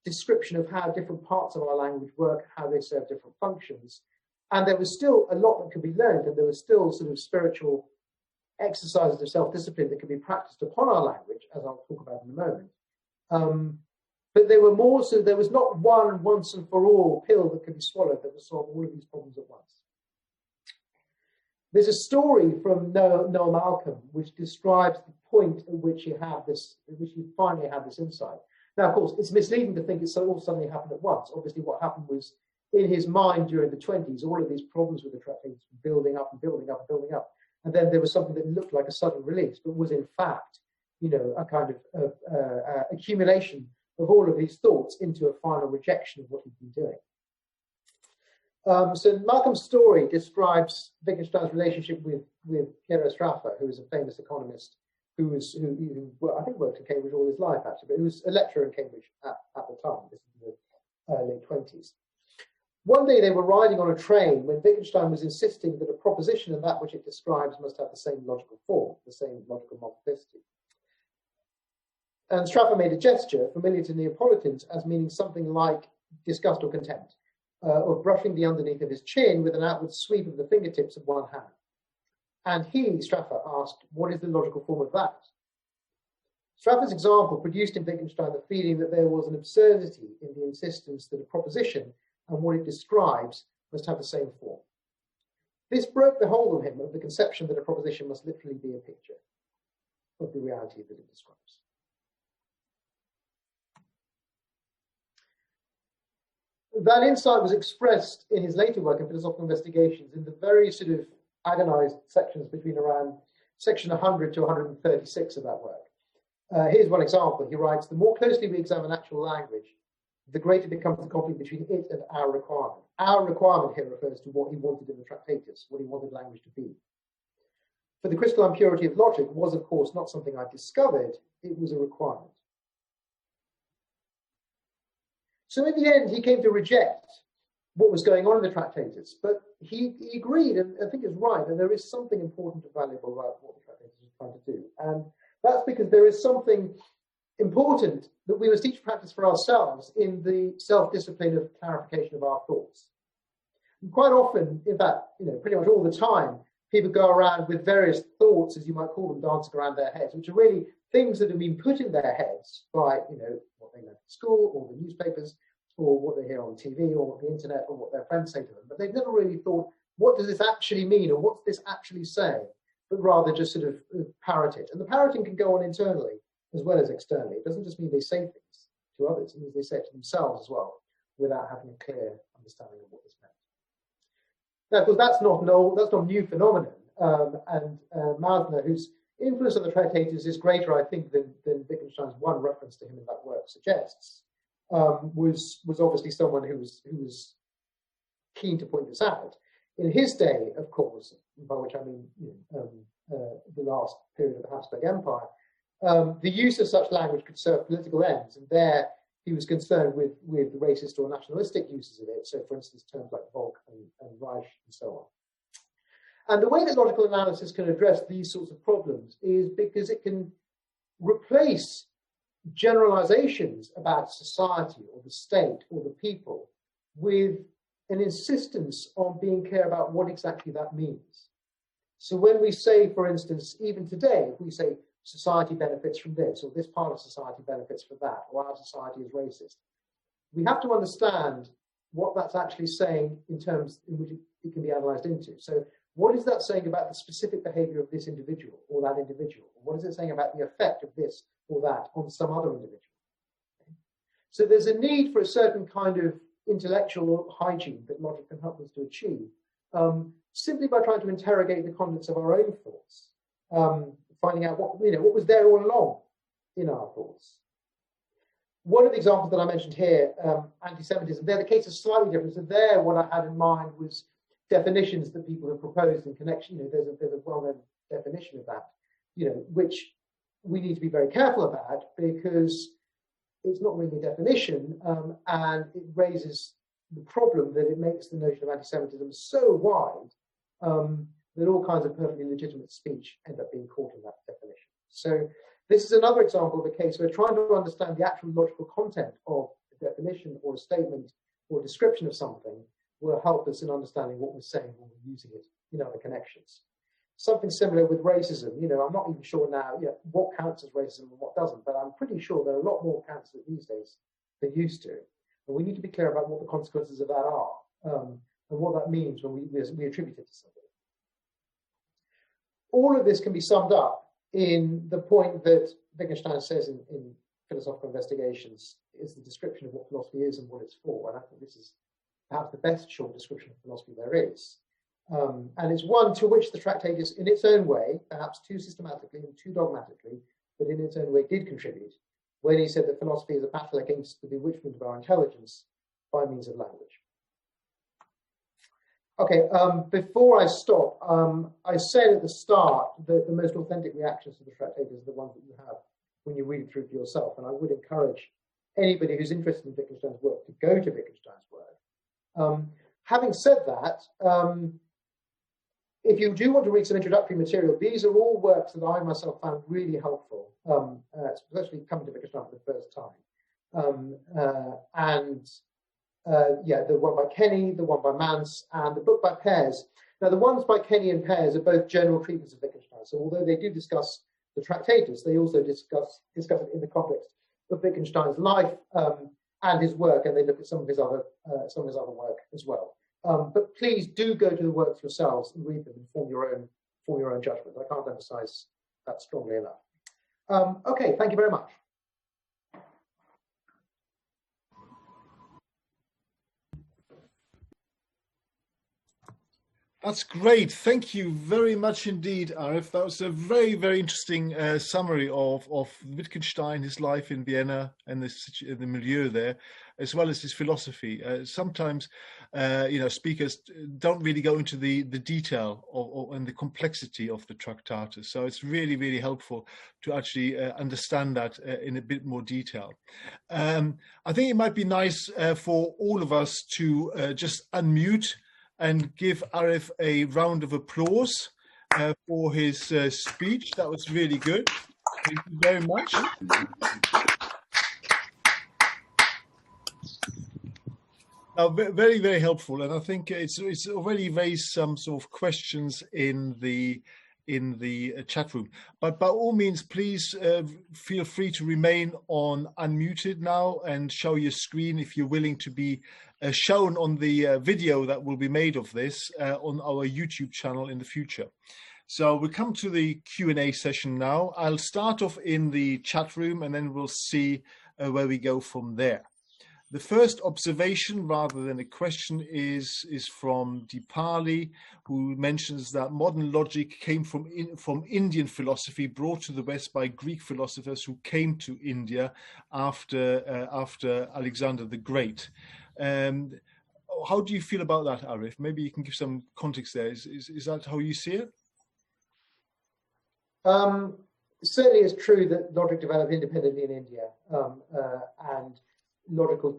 description of how different parts of our language work, how they serve different functions. And there was still a lot that could be learned, and there was still sort of spiritual exercises of self-discipline that could be practiced upon our language, as I'll talk about in a moment. But there were more, so there was not one once and for all pill that could be swallowed that would solve all of these problems at once. There's a story from Noah Malcolm which describes the point at which he finally had this insight. Now, of course, it's misleading to think it all suddenly happened at once. Obviously, what happened was, in his mind during the 20s, all of these problems with the Tractatus were building up and building up and building up. And then there was something that looked like a sudden release, but was in fact, a kind of accumulation of all of these thoughts into a final rejection of what he'd been doing. So Malcolm's story describes Wittgenstein's relationship with Piero Sraffa, who is a famous economist who I think worked in Cambridge all his life, actually, but he was a lecturer in Cambridge at the time. This is in the late 20s. One day they were riding on a train when Wittgenstein was insisting that a proposition and that which it describes must have the same logical form, the same logical multiplicity. And Sraffa made a gesture familiar to Neapolitans as meaning something like disgust or contempt, of brushing the underneath of his chin with an outward sweep of the fingertips of one hand. And he, Sraffa, asked, what is the logical form of that? Sraffa's example produced in Wittgenstein the feeling that there was an absurdity in the insistence that a proposition and what it describes must have the same form. This broke the hold on him of the conception that a proposition must literally be a picture of the reality that it describes. That insight was expressed in his later work in Philosophical Investigations in the very sort of agonized sections between around section 100 to 136 of that work. Here's one example. He writes, the more closely we examine actual language, the greater becomes the conflict between it and our requirement. Our requirement here refers to what he wanted in the Tractatus, what he wanted language to be. For the crystalline purity of logic was, of course, not something I discovered, it was a requirement. So in the end, he came to reject what was going on in the Tractatus, but he agreed, and I think it's right, that there is something important and valuable about what the Tractatus is trying to do. And that's because there is something important that we must each practice for ourselves in the self-discipline of clarification of our thoughts. And quite often, in fact, pretty much all the time, people go around with various thoughts, as you might call them, dancing around their heads, which are really things that have been put in their heads by, what they learn at school, or the newspapers, or what they hear on TV, or the internet, or what their friends say to them. But they've never really thought, what does this actually mean, or what's this actually saying? But rather just sort of parrot it. And the parroting can go on internally as well as externally. It doesn't just mean they say things to others, it means they say it to themselves as well, without having a clear understanding of what this meant. Now, of course, that's not a new phenomenon. And Mausner, whose influence on the Tractatus is greater, I think, than Wittgenstein's one reference to him in that work suggests, was obviously someone who was keen to point this out. In his day, of course, by which I mean the last period of the Habsburg Empire, the use of such language could serve political ends, and there he was concerned with racist or nationalistic uses of it. So, for instance, terms like Volk and Reich and so And the way that logical analysis can address these sorts of problems is because it can replace generalizations about society or the state or the people with an insistence on being clear about what exactly that means. So when we say, for instance, even today, if we say society benefits from this, or this part of society benefits from that, or our society is racist, we have to understand what that's actually saying in terms in which it can be analyzed into. So what is that saying about the specific behavior of this individual or that individual? What is it saying about the effect of this or that on some other individual? So there's a need for a certain kind of intellectual hygiene that logic can help us to achieve, simply by trying to interrogate the contents of our own thoughts, finding out what was there all along in our thoughts. One of the examples that I mentioned here, anti-Semitism, there the case is slightly different. So there, what I had in mind was definitions that people have proposed in connection. There's a well-known definition of that, which we need to be very careful about because it's not really a definition, and it raises the problem that it makes the notion of anti-Semitism so wide that all kinds of perfectly legitimate speech end up being caught in that definition. So this is another example of a case where trying to understand the actual logical content of a definition or a statement or a description of something will help us in understanding what we're saying when we're using it in other connections. Something similar with racism. I'm not even sure now what counts as racism and what doesn't, but I'm pretty sure there are a lot more counts these days than used to. And we need to be clear about what the consequences of that are and what that means when we attribute it to somebody. All of this can be summed up in the point that Wittgenstein says in Philosophical Investigations is the description of what philosophy is and what it's for. And I think this is perhaps the best short description of philosophy there is. And it's one to which the Tractatus, in its own way, perhaps too systematically and too dogmatically, but in its own way did contribute, when he said that philosophy is a battle against the bewitchment of our intelligence by means of language. Okay, before I stop, I said at the start that the most authentic reactions to the Tractatus are the ones that you have when you read it through for yourself, and I would encourage anybody who's interested in Wittgenstein's work to go to Wittgenstein's work. Having said that, if you do want to read some introductory material, these are all works that I myself found really helpful, especially coming to Wittgenstein for the first time. The one by Kenny, the one by Mance, and the book by Pears. Now, the ones by Kenny and Pears are both general treatments of Wittgenstein. So although they do discuss the Tractatus, they also discuss it in the context of Wittgenstein's life and his work, and they look at some of his other work as well. But please do go to the works yourselves and read them and form your own judgment. I can't emphasize that strongly enough. Okay, thank you very much. That's great. Thank you very much indeed, Arif. That was a very, very interesting summary of Wittgenstein, his life in Vienna and the milieu there, as well as his philosophy. Sometimes, speakers don't really go into the detail and the complexity of the Tractatus. So it's really, really helpful to actually understand that in a bit more detail. I think it might be nice for all of us to just unmute and give Arif a round of applause for his speech. That was really good. Thank you very much. Very, very helpful. And I think it's already raised some sort of questions in the chat room. But by all means, please feel free to remain on unmuted now and show your screen if you're willing to be shown on the video that will be made of this on our YouTube channel in the future. So we come to the Q&A session now. I'll start off in the chat room and then we'll see where we go from there. The first observation, rather than a question, is from Dipali, who mentions that modern logic came from Indian philosophy, brought to the West by Greek philosophers who came to India after Alexander the Great. How do you feel about that, Arif? Maybe you can give some context there. Is that how you see it? Certainly, it's true that logic developed independently in India, and logical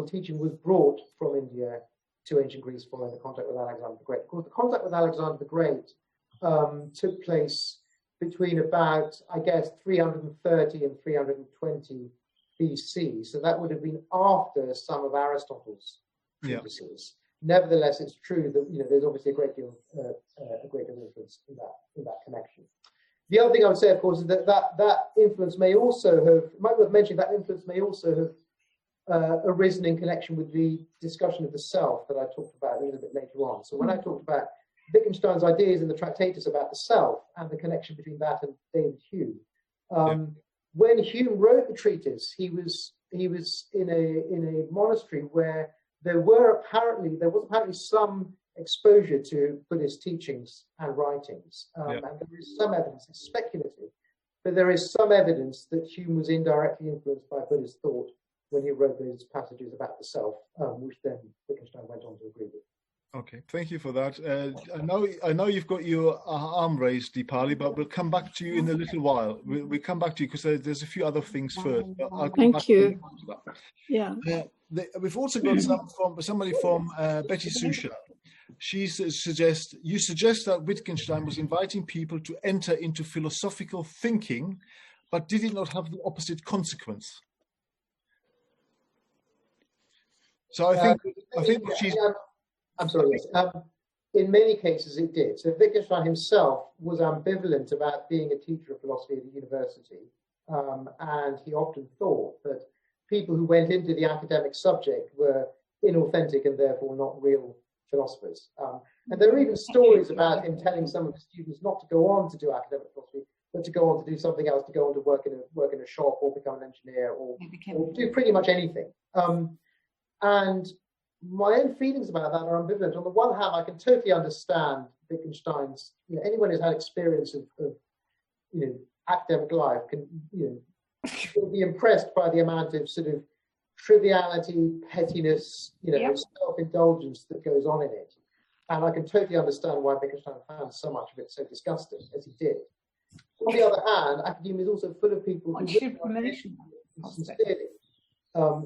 teaching was brought from India to ancient Greece following the contact with Alexander the Great. Of course, the contact with Alexander the Great took place between about, I guess, 330 and 320 BC. So that would have been after some of Aristotle's treatises. Nevertheless, it's true that there's obviously a great deal of influence in that connection. The other thing I would say, of course, is that influence may also have, might have mentioned that influence may also have arisen in connection with the discussion of the self that I talked about a little bit later on. So when I talked about Wittgenstein's ideas in the Tractatus about the self and the connection between that and David Hume, when Hume wrote the treatise, he was in a monastery where there was apparently some exposure to Buddhist teachings and writings, and there is some evidence, it's speculative, but there is some evidence that Hume was indirectly influenced by Buddhist thought when he wrote those passages about the self, which then Wittgenstein went on to agree with. Okay, thank you for that. I know you've got your arm raised, Deepali, but we'll come back to you in a little while. We'll come back to you because there's a few other things first. Thank you. Yeah. We've also got somebody from Betty Susha. She suggests that Wittgenstein was inviting people to enter into philosophical thinking, but did it not have the opposite consequence? So I think what she's. I'm sorry. Yes. In many cases, it did. So Wittgenstein himself was ambivalent about being a teacher of philosophy at the university, and he often thought that people who went into the academic subject were inauthentic and therefore not real philosophers. And there are even stories about him telling some of his students not to go on to do academic philosophy, but to go on to do something else, to go on to work in a shop or become an engineer or do pretty much anything. And my own feelings about that are ambivalent. On the one hand, I can totally understand Wittgenstein's. Anyone who's had experience of academic life can be impressed by the amount of sort of triviality, pettiness, self-indulgence that goes on in it. And I can totally understand why Wittgenstein found so much of it so disgusting as he did. On the other hand, academia is also full of people who sincerely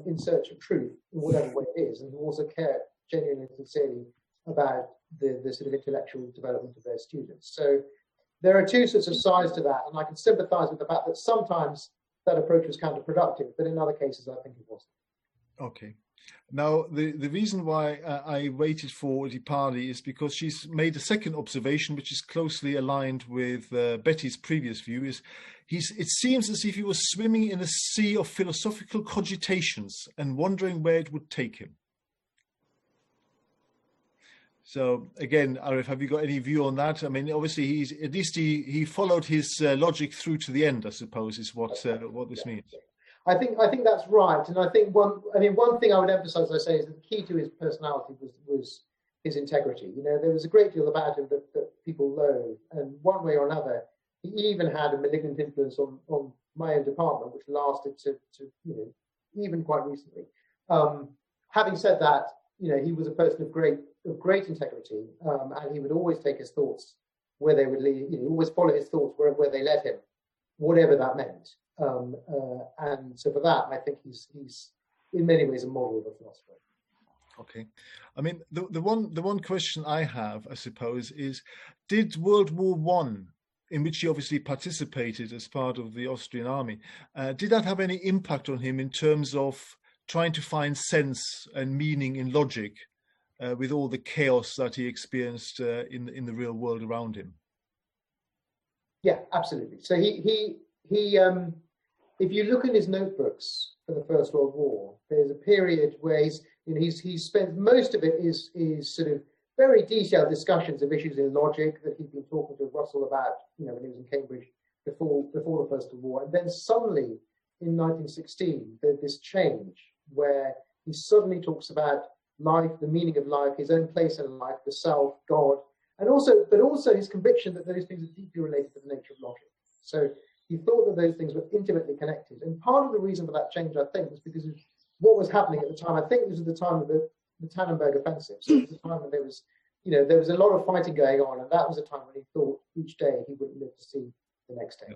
in search of truth in whatever way it is, and who also care genuinely and sincerely about the sort of intellectual development of their students. So there are two sorts of sides to that, and I can sympathize with the fact that sometimes that approach was counterproductive, but in other cases I think it wasn't. Okay. Now, the reason why I waited for Deepali is because she's made a second observation, which is closely aligned with Betty's previous view. It seems as if he was swimming in a sea of philosophical cogitations and wondering where it would take him. So again, Arif, have you got any view on that? I mean, obviously, he followed his logic through to the end, I suppose, is what this means. I think that's right, and I think one thing I would emphasise, as I say, is that the key to his personality was his integrity. There was a great deal about him that people loathed, and one way or another, he even had a malignant influence on my own department, which lasted to even quite recently. Having said that, he was a person of great integrity, and he would always take his thoughts where they would lead. Always follow his thoughts where they led him, whatever that meant. And so for that, I think he's in many ways a model of a philosopher. Okay, I mean the one question I have, I suppose, is: did World War I, in which he obviously participated as part of the Austrian army, did that have any impact on him in terms of trying to find sense and meaning in logic, with all the chaos that he experienced in the real world around him? Yeah, absolutely. So he if you look in his notebooks for the First World War, there's a period where he spent most of it is sort of very detailed discussions of issues in logic that he'd been talking to Russell about, when he was in Cambridge before the First World War. And then suddenly in 1916, there's this change where he suddenly talks about life, the meaning of life, his own place in life, the self, God, but also his conviction that those things are deeply related to the nature of logic. So he thought that those things were intimately connected. And part of the reason for that change, I think, was because of what was happening at the time. I think this was the time of the Tannenberg offensive. So it was a time when there was a lot of fighting going on, and that was a time when he thought each day he wouldn't live to see the next day.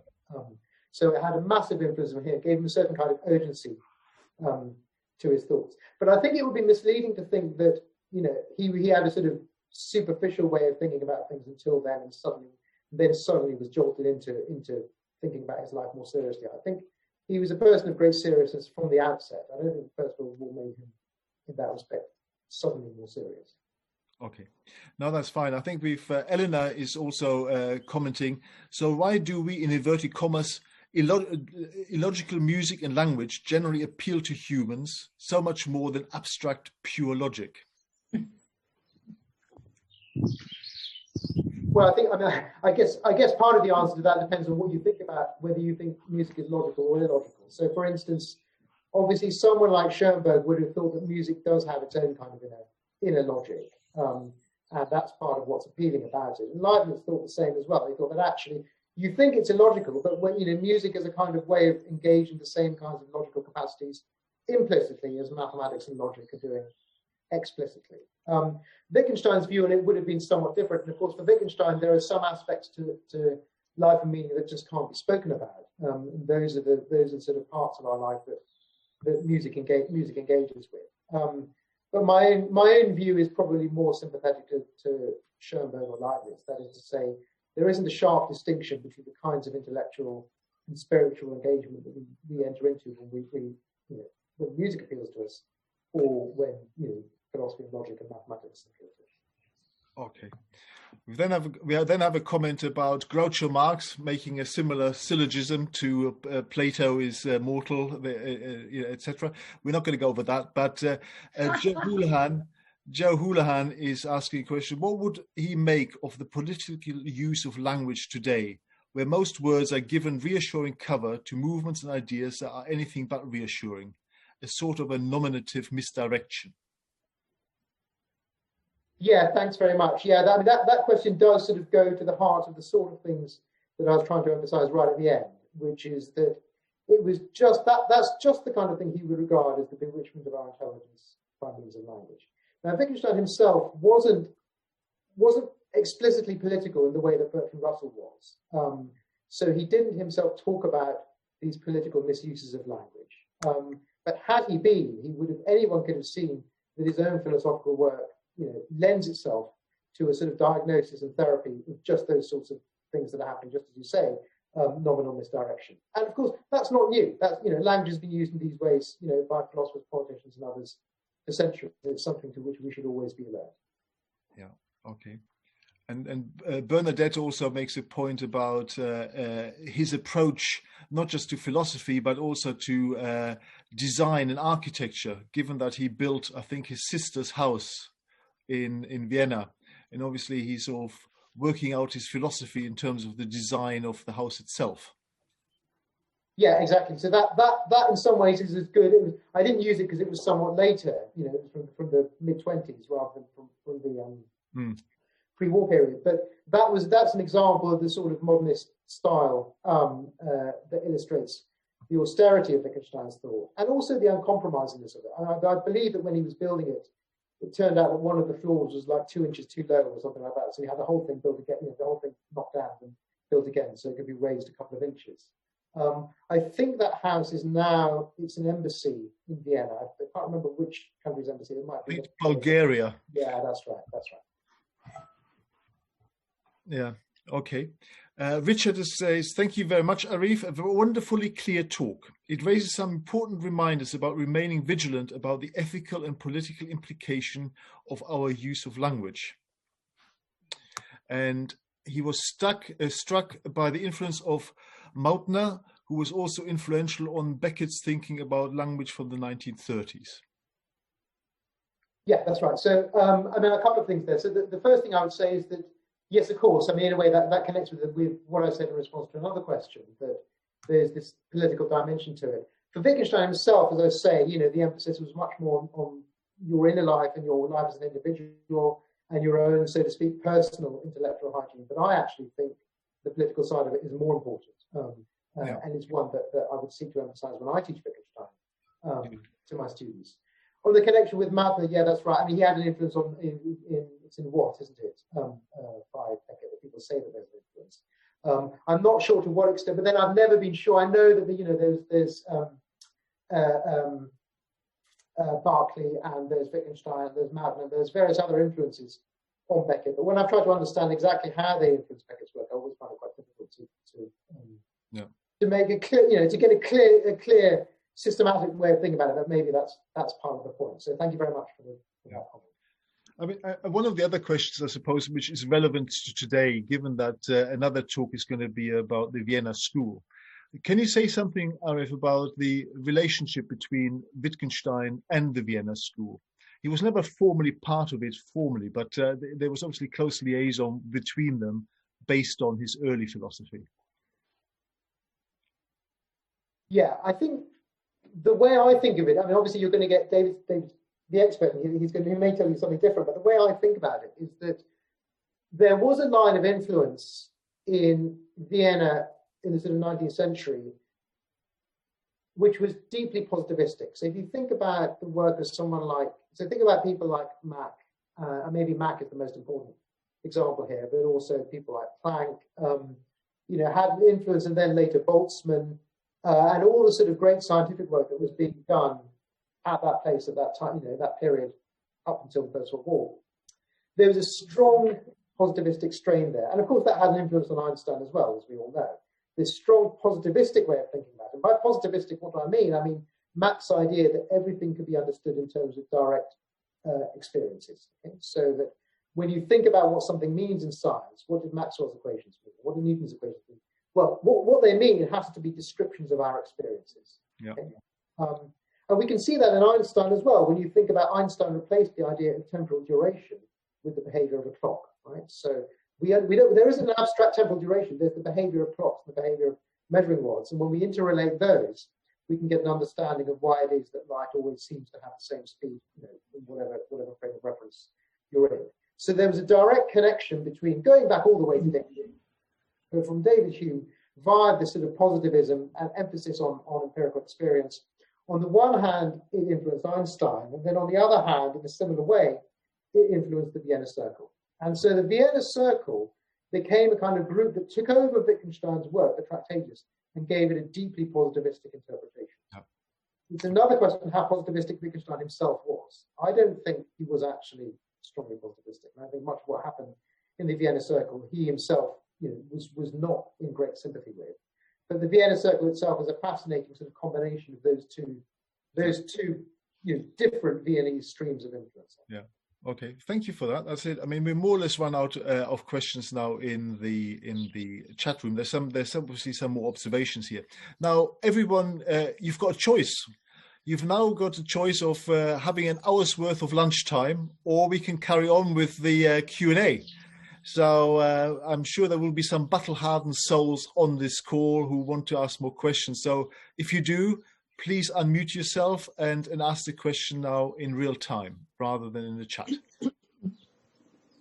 So it had a massive influence on him, gave him a certain kind of urgency to his thoughts. But I think it would be misleading to think that he had a sort of superficial way of thinking about things until then, and suddenly was jolted into thinking about his life more seriously. I think he was a person of great seriousness from the outset. I don't think the First World War made him, in that respect, suddenly more serious. Okay, no, that's fine. I think we've Eleanor is also commenting. So why do we, in inverted commas, illogical music and language generally appeal to humans so much more than abstract pure logic? Well, I guess part of the answer to that depends on what you think about, whether you think music is logical or illogical. So, for instance, obviously, someone like Schoenberg would have thought that music does have its own kind of inner logic, and that's part of what's appealing about it. And Leibniz thought the same as well. He thought that actually you think it's illogical, but when music is a kind of way of engaging the same kinds of logical capacities implicitly as mathematics and logic are doing explicitly. Wittgenstein's view on it would have been somewhat different. And of course, for Wittgenstein, there are some aspects to life and meaning that just can't be spoken about. Those are sort of parts of our life that music engages with. But my own view is probably more sympathetic to Schoenberg or Leibniz. That is to say, there isn't a sharp distinction between the kinds of intellectual and spiritual engagement that we enter into when music appeals to us, or when philosophy and logic and mathematics appeal to us. Okay. We then have a comment about Groucho Marx making a similar syllogism to Plato is mortal, etc. We're not going to go over that, but Joe Houlihan is asking a question: what would he make of the political use of language today, where most words are given reassuring cover to movements and ideas that are anything but reassuring, a sort of a nominative misdirection? Yeah, thanks very much. Yeah, that question does sort of go to the heart of the sort of things that I was trying to emphasize right at the end, which is that it was just that's just the kind of thing he would regard as the bewitchment of our intelligence by means of language. Now, Wittgenstein himself wasn't explicitly political in the way that Bertrand Russell was. So he didn't himself talk about these political misuses of language. But had he been, anyone could have seen that his own philosophical work lends itself to a sort of diagnosis and therapy of just those sorts of things that are happening, just as you say, nominal misdirection. And of course, that's not new. That's, language has been used in these ways, by philosophers, politicians, and others for centuries. It's something to which we should always be alert. Yeah. Okay. And Bernadette also makes a point about his approach, not just to philosophy, but also to design and architecture, given that he built, I think, his sister's house in Vienna. And obviously he's sort of working out his philosophy in terms of the design of the house itself. Yeah, exactly. So that in some ways is as good. I didn't use it because it was somewhat later, it was from the mid-20s rather than from the pre-war period. But that's an example of the sort of modernist style that illustrates the austerity of Wittgenstein's thought and also the uncompromisingness of it. And I believe that when he was building it, it turned out that one of the floors was like 2 inches too low or something like that. So he had the whole thing built again, the whole thing knocked down and built again, so it could be raised a couple of inches. I think that house is now, it's an embassy in Vienna. I can't remember which country's embassy. It might be. It's Bulgaria. Yeah, that's right. Yeah, okay. Richard says, thank you very much, Arif. A wonderfully clear talk. It raises some important reminders about remaining vigilant about the ethical and political implication of our use of language. And he was struck by the influence of Mautner, who was also influential on Beckett's thinking about language from the 1930s. Yeah, that's right. So, a couple of things there. So the first thing I would say is that, yes, of course. In a way that connects with what I said in response to another question, that there's this political dimension to it. For Wittgenstein himself, as I say, the emphasis was much more on your inner life and your life as an individual and your own, so to speak, personal intellectual hygiene. But I actually think the political side of it is more important. And it's one that I would seek to emphasize when I teach Wittgenstein to my students. On the connection with Mautner, yeah, that's right. He had an influence on it's in what, isn't it? By Beckett, people say that there's an influence. I'm not sure to what extent, but then I've never been sure. I know that there's Berkeley, and there's Wittgenstein, there's Madden, there's various other influences on Beckett. But when I've tried to understand exactly how they influence Beckett's work, I always find it quite difficult to make it clear, to get a clear systematic way of thinking about it. But maybe that's part of the point. So thank you very much for that comment. I mean, one of the other questions, I suppose, which is relevant to today, given that another talk is going to be about the Vienna school. Can you say something, Arif, about the relationship between Wittgenstein and the Vienna school? He was never formally part of it but there was obviously close liaison between them based on his early philosophy. Yeah, I think the way I think of it, I mean, obviously you're going to get David the expert, and he may tell you something different, but the way I think about it is that there was a line of influence in Vienna in the sort of 19th century, which was deeply positivistic. So if you think about the work of someone like, so think about people like Mach, and maybe Mach is the most important example here, but also people like Planck, had influence, and then later Boltzmann, and all the sort of great scientific work that was being done at that place at that time, that period up until the First World War. There was a strong positivistic strain there. And of course that had an influence on Einstein as well, as we all know. This strong positivistic way of thinking about it. And by positivistic, what do I mean? I mean Mach's idea that everything could be understood in terms of direct experiences. Okay? So that when you think about what something means in science, what did Maxwell's equations mean? What did Newton's equations mean? Well, what they mean, it has to be descriptions of our experiences. Yeah. Okay? And we can see that in Einstein as well. When you think about Einstein replaced the idea of temporal duration with the behavior of a clock, right? So there isn't an abstract temporal duration. There's the behavior of clocks, the behavior of measuring rods. And when we interrelate those, we can get an understanding of why it is that light always seems to have the same speed, in whatever frame of reference you're in. So there was a direct connection between, going back all the way to David Hume, but from David Hume via this sort of positivism and emphasis on empirical experience. On the one hand, it influenced Einstein, and then on the other hand, in a similar way, it influenced the Vienna Circle. And so the Vienna Circle became a kind of group that took over Wittgenstein's work, the Tractatus, and gave it a deeply positivistic interpretation. Yeah. It's another question how positivistic Wittgenstein himself was. I don't think he was actually strongly positivistic. And I think much of what happened in the Vienna Circle, he himself was not in great sympathy with. But the Vienna Circle itself is a fascinating sort of combination of those two different Viennese streams of influence. Yeah. Okay. Thank you for that. That's it. I mean, we more or less run out of questions now in the chat room. There's obviously some more observations here. Now, everyone, you've got a choice. You've now got a choice of having an hour's worth of lunchtime, or we can carry on with the Q&A. So I'm sure there will be some battle-hardened souls on this call who want to ask more questions. So if you do, please unmute yourself and ask the question now in real time rather than in the chat.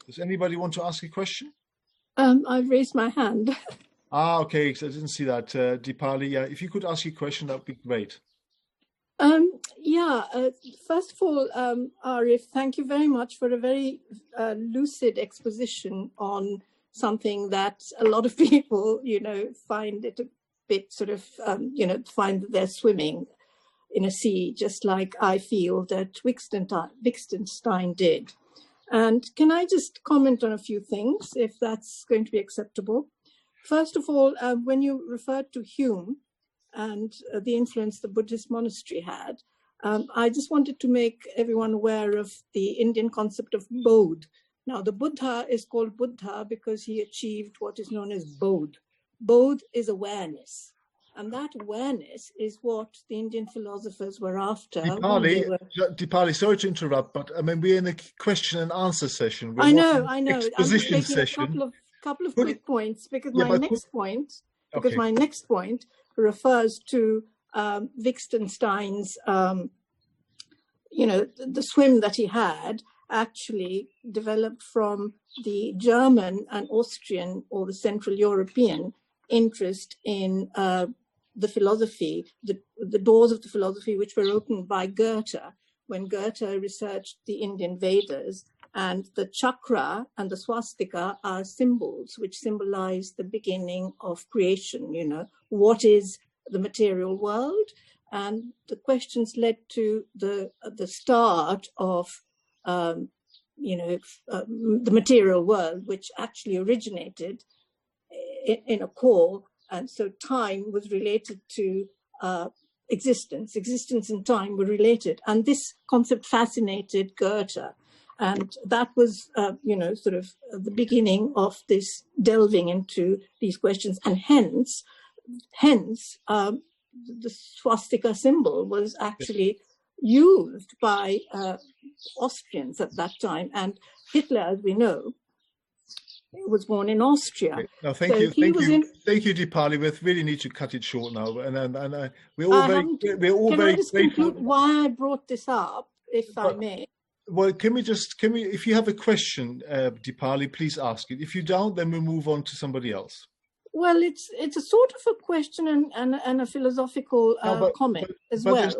Does anybody want to ask a question? I've raised my hand. Okay. So I didn't see that. Deepali, yeah, if you could ask your question, that would be great. First of all, Arif, thank you very much for a very lucid exposition on something that a lot of people, find it a bit sort of, find that they're swimming in a sea, just like I feel that Wittgenstein did. And can I just comment on a few things, if that's going to be acceptable? First of all, when you referred to Hume, and the influence the Buddhist monastery had. I just wanted to make everyone aware of the Indian concept of Bodh. Now, the Buddha is called Buddha because he achieved what is known as Bodh. Bodh is awareness. And that awareness is what the Indian philosophers were after. Deepali, sorry to interrupt, but I mean, we're in a question and answer session. I know. Exposition I'm just making session. a couple of quick points because my next point refers to Wittgenstein's, the swim that he had actually developed from the German and Austrian or the Central European interest in the philosophy, the doors of the philosophy which were opened by Goethe when Goethe researched the Indian Vedas. And the chakra and the swastika are symbols which symbolize the beginning of creation, what is the material world. and the questions led to the start of the material world, which actually originated in a core, and so time was related to existence. Existence and time were related, and this concept fascinated Goethe, and that was sort of the beginning of this delving into these questions, and hence the swastika symbol was actually used by Austrians at that time, and Hitler, as we know, was born in Austria. No, thank you, Deepali. We really need to cut it short now, and we're all very Can I just conclude why I brought this up, if I may? Well, can we, if you have a question, Deepali, please ask it. If you don't, then we'll move on to somebody else. Well, it's a sort of a question and a philosophical comment as well.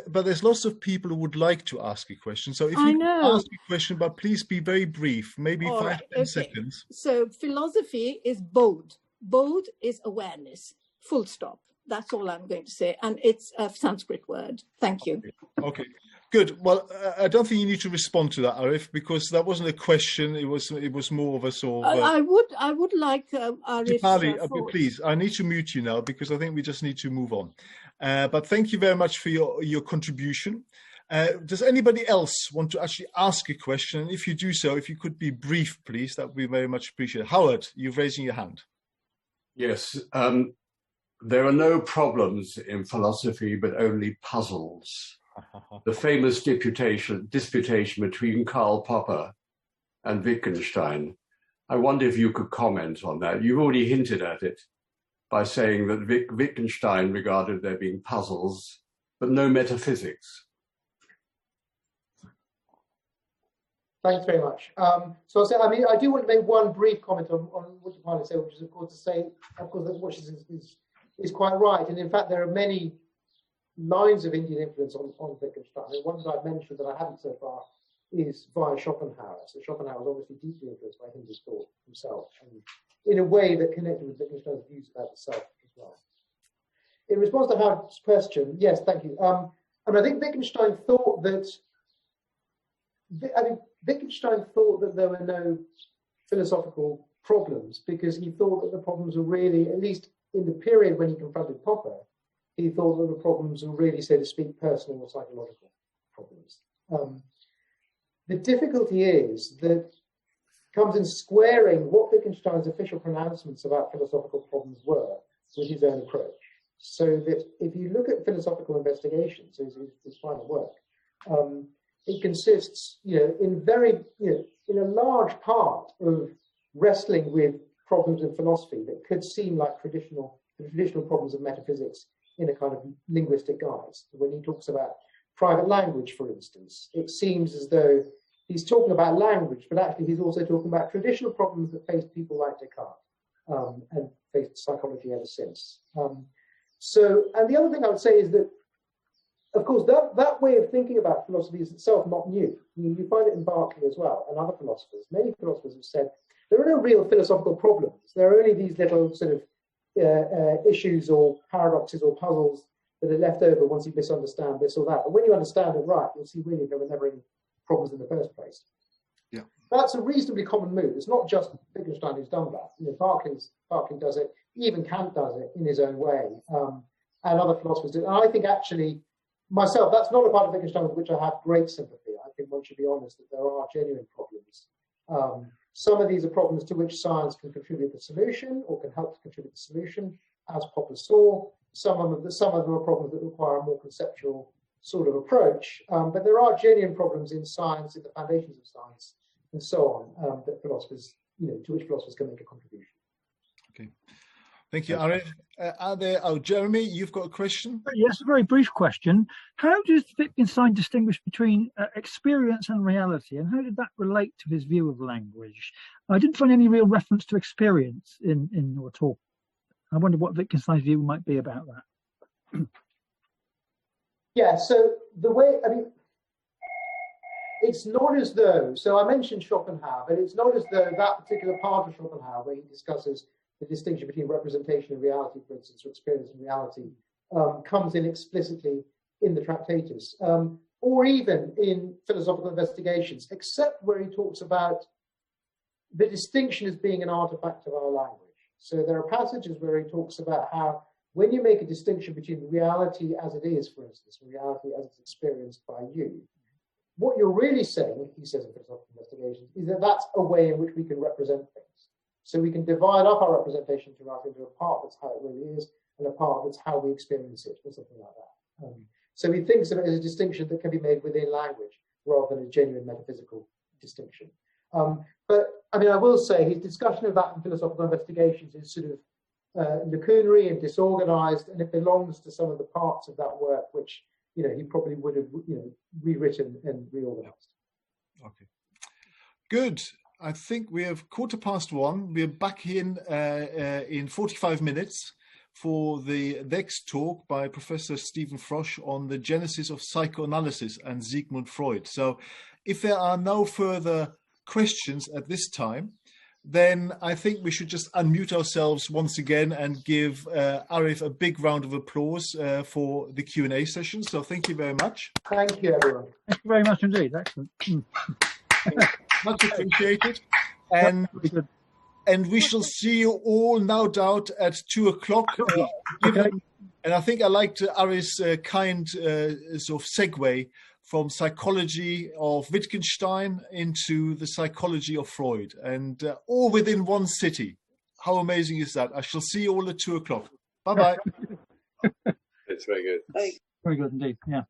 But there's lots of people who would like to ask a question. So if you can ask a question, but please be very brief, maybe 5-10 seconds. So philosophy is bold. Bold is awareness, full stop. That's all I'm going to say. And it's a Sanskrit word. Thank you. Okay. Good. Well, I don't think you need to respond to that, Arif, because that wasn't a question. It was more of a sort of. I would like Arif. Deepali, please. I need to mute you now because I think we just need to move on. But thank you very much for your contribution. Does anybody else want to actually ask a question? If you do so, if you could be brief, please, that would be very much appreciated. Howard, you're raising your hand. Yes. There are no problems in philosophy, but only puzzles. The famous disputation between Karl Popper and Wittgenstein. I wonder if you could comment on that. You've already hinted at it by saying that Wittgenstein regarded there being puzzles, but no metaphysics. Thanks very much. So I'll say, I do want to make one brief comment on what you finally said, which is, of course, to say, of course, that what she says is quite right. And in fact, there are many lines of Indian influence on Wittgenstein. And one that I've mentioned that I haven't so far is via Schopenhauer. So Schopenhauer was obviously deeply influenced by Hindu thought himself, and in a way that connected with Wittgenstein's views about the self as well. In response to Howard's question, yes, thank you. I think Wittgenstein thought that there were no philosophical problems because he thought that the problems were really, at least in the period when he confronted Popper, he thought that the problems were really, so to speak, personal or psychological problems. The difficulty is that comes in squaring what Wittgenstein's official pronouncements about philosophical problems were with his own approach. So that if you look at philosophical investigations, his final work, it consists, in a large part of wrestling with problems in philosophy that could seem like traditional problems of metaphysics in a kind of linguistic guise. When he talks about private language, for instance, it seems as though he's talking about language, but actually he's also talking about traditional problems that faced people like Descartes and faced psychology ever since. And the other thing I would say is that, of course, that way of thinking about philosophy is itself not new. You find it in Berkeley as well, and other philosophers. Many philosophers have said there are no real philosophical problems. There are only these little sort of issues or paradoxes or puzzles that are left over once you misunderstand this or that. But when you understand it right, you'll see really there were never any problems in the first place. Yeah, that's a reasonably common move. It's not just Wittgenstein who's done that. Berkeley does it. Even Kant does it in his own way, and other philosophers do. And I think actually, myself, that's not a part of Wittgenstein with which I have great sympathy. I think one should be honest that there are genuine problems. Some of these are problems to which science can contribute the solution or can help to contribute the solution, as Popper saw. Some of them are problems that require a more conceptual sort of approach. But there are genuine problems in science, in the foundations of science, and so on, that philosophers, to which philosophers can make a contribution. Okay. Thank you, Arif. Jeremy, you've got a question? Yes, a very brief question. How does Wittgenstein distinguish between experience and reality, and how did that relate to his view of language? I didn't find any real reference to experience in your talk. I wonder what Wittgenstein's view might be about that. Yeah, so it's not as though, so I mentioned Schopenhauer, but it's not as though that particular part of Schopenhauer where he discusses the distinction between representation and reality, for instance, or experience and reality, comes in explicitly in the Tractatus, or even in philosophical investigations, except where he talks about the distinction as being an artifact of our language. So there are passages where he talks about how when you make a distinction between reality as it is, for instance, and reality as it's experienced by you, what you're really saying, he says in philosophical investigations, is that that's a way in which we can represent things. So we can divide up our representation to reality into a part that's how it really is, and a part that's how we experience it, or something like that. So he thinks of it as a distinction that can be made within language, rather than a genuine metaphysical distinction. But I mean, I will say his discussion of that in philosophical investigations is sort of lacunary and disorganized, and it belongs to some of the parts of that work which, you know, he probably would have, you know, rewritten and reorganized. Okay, good. I think we have 1:15. We're back in 45 minutes for the next talk by Professor Stephen Frege on the genesis of psychoanalysis and Sigmund Freud. So if there are no further questions at this time, then I think we should just unmute ourselves once again and give Arif a big round of applause for the Q&A session. So thank you very much. Thank you, everyone. Thank you very much indeed. Excellent. Much appreciated. And we shall see you all, no doubt, at 2:00. And I think I liked Arif's kind sort of segue from psychology of Wittgenstein into the psychology of Freud, and all within one city. How amazing is that? I shall see you all at 2:00. Bye-bye. It's very good. Very good indeed, yeah.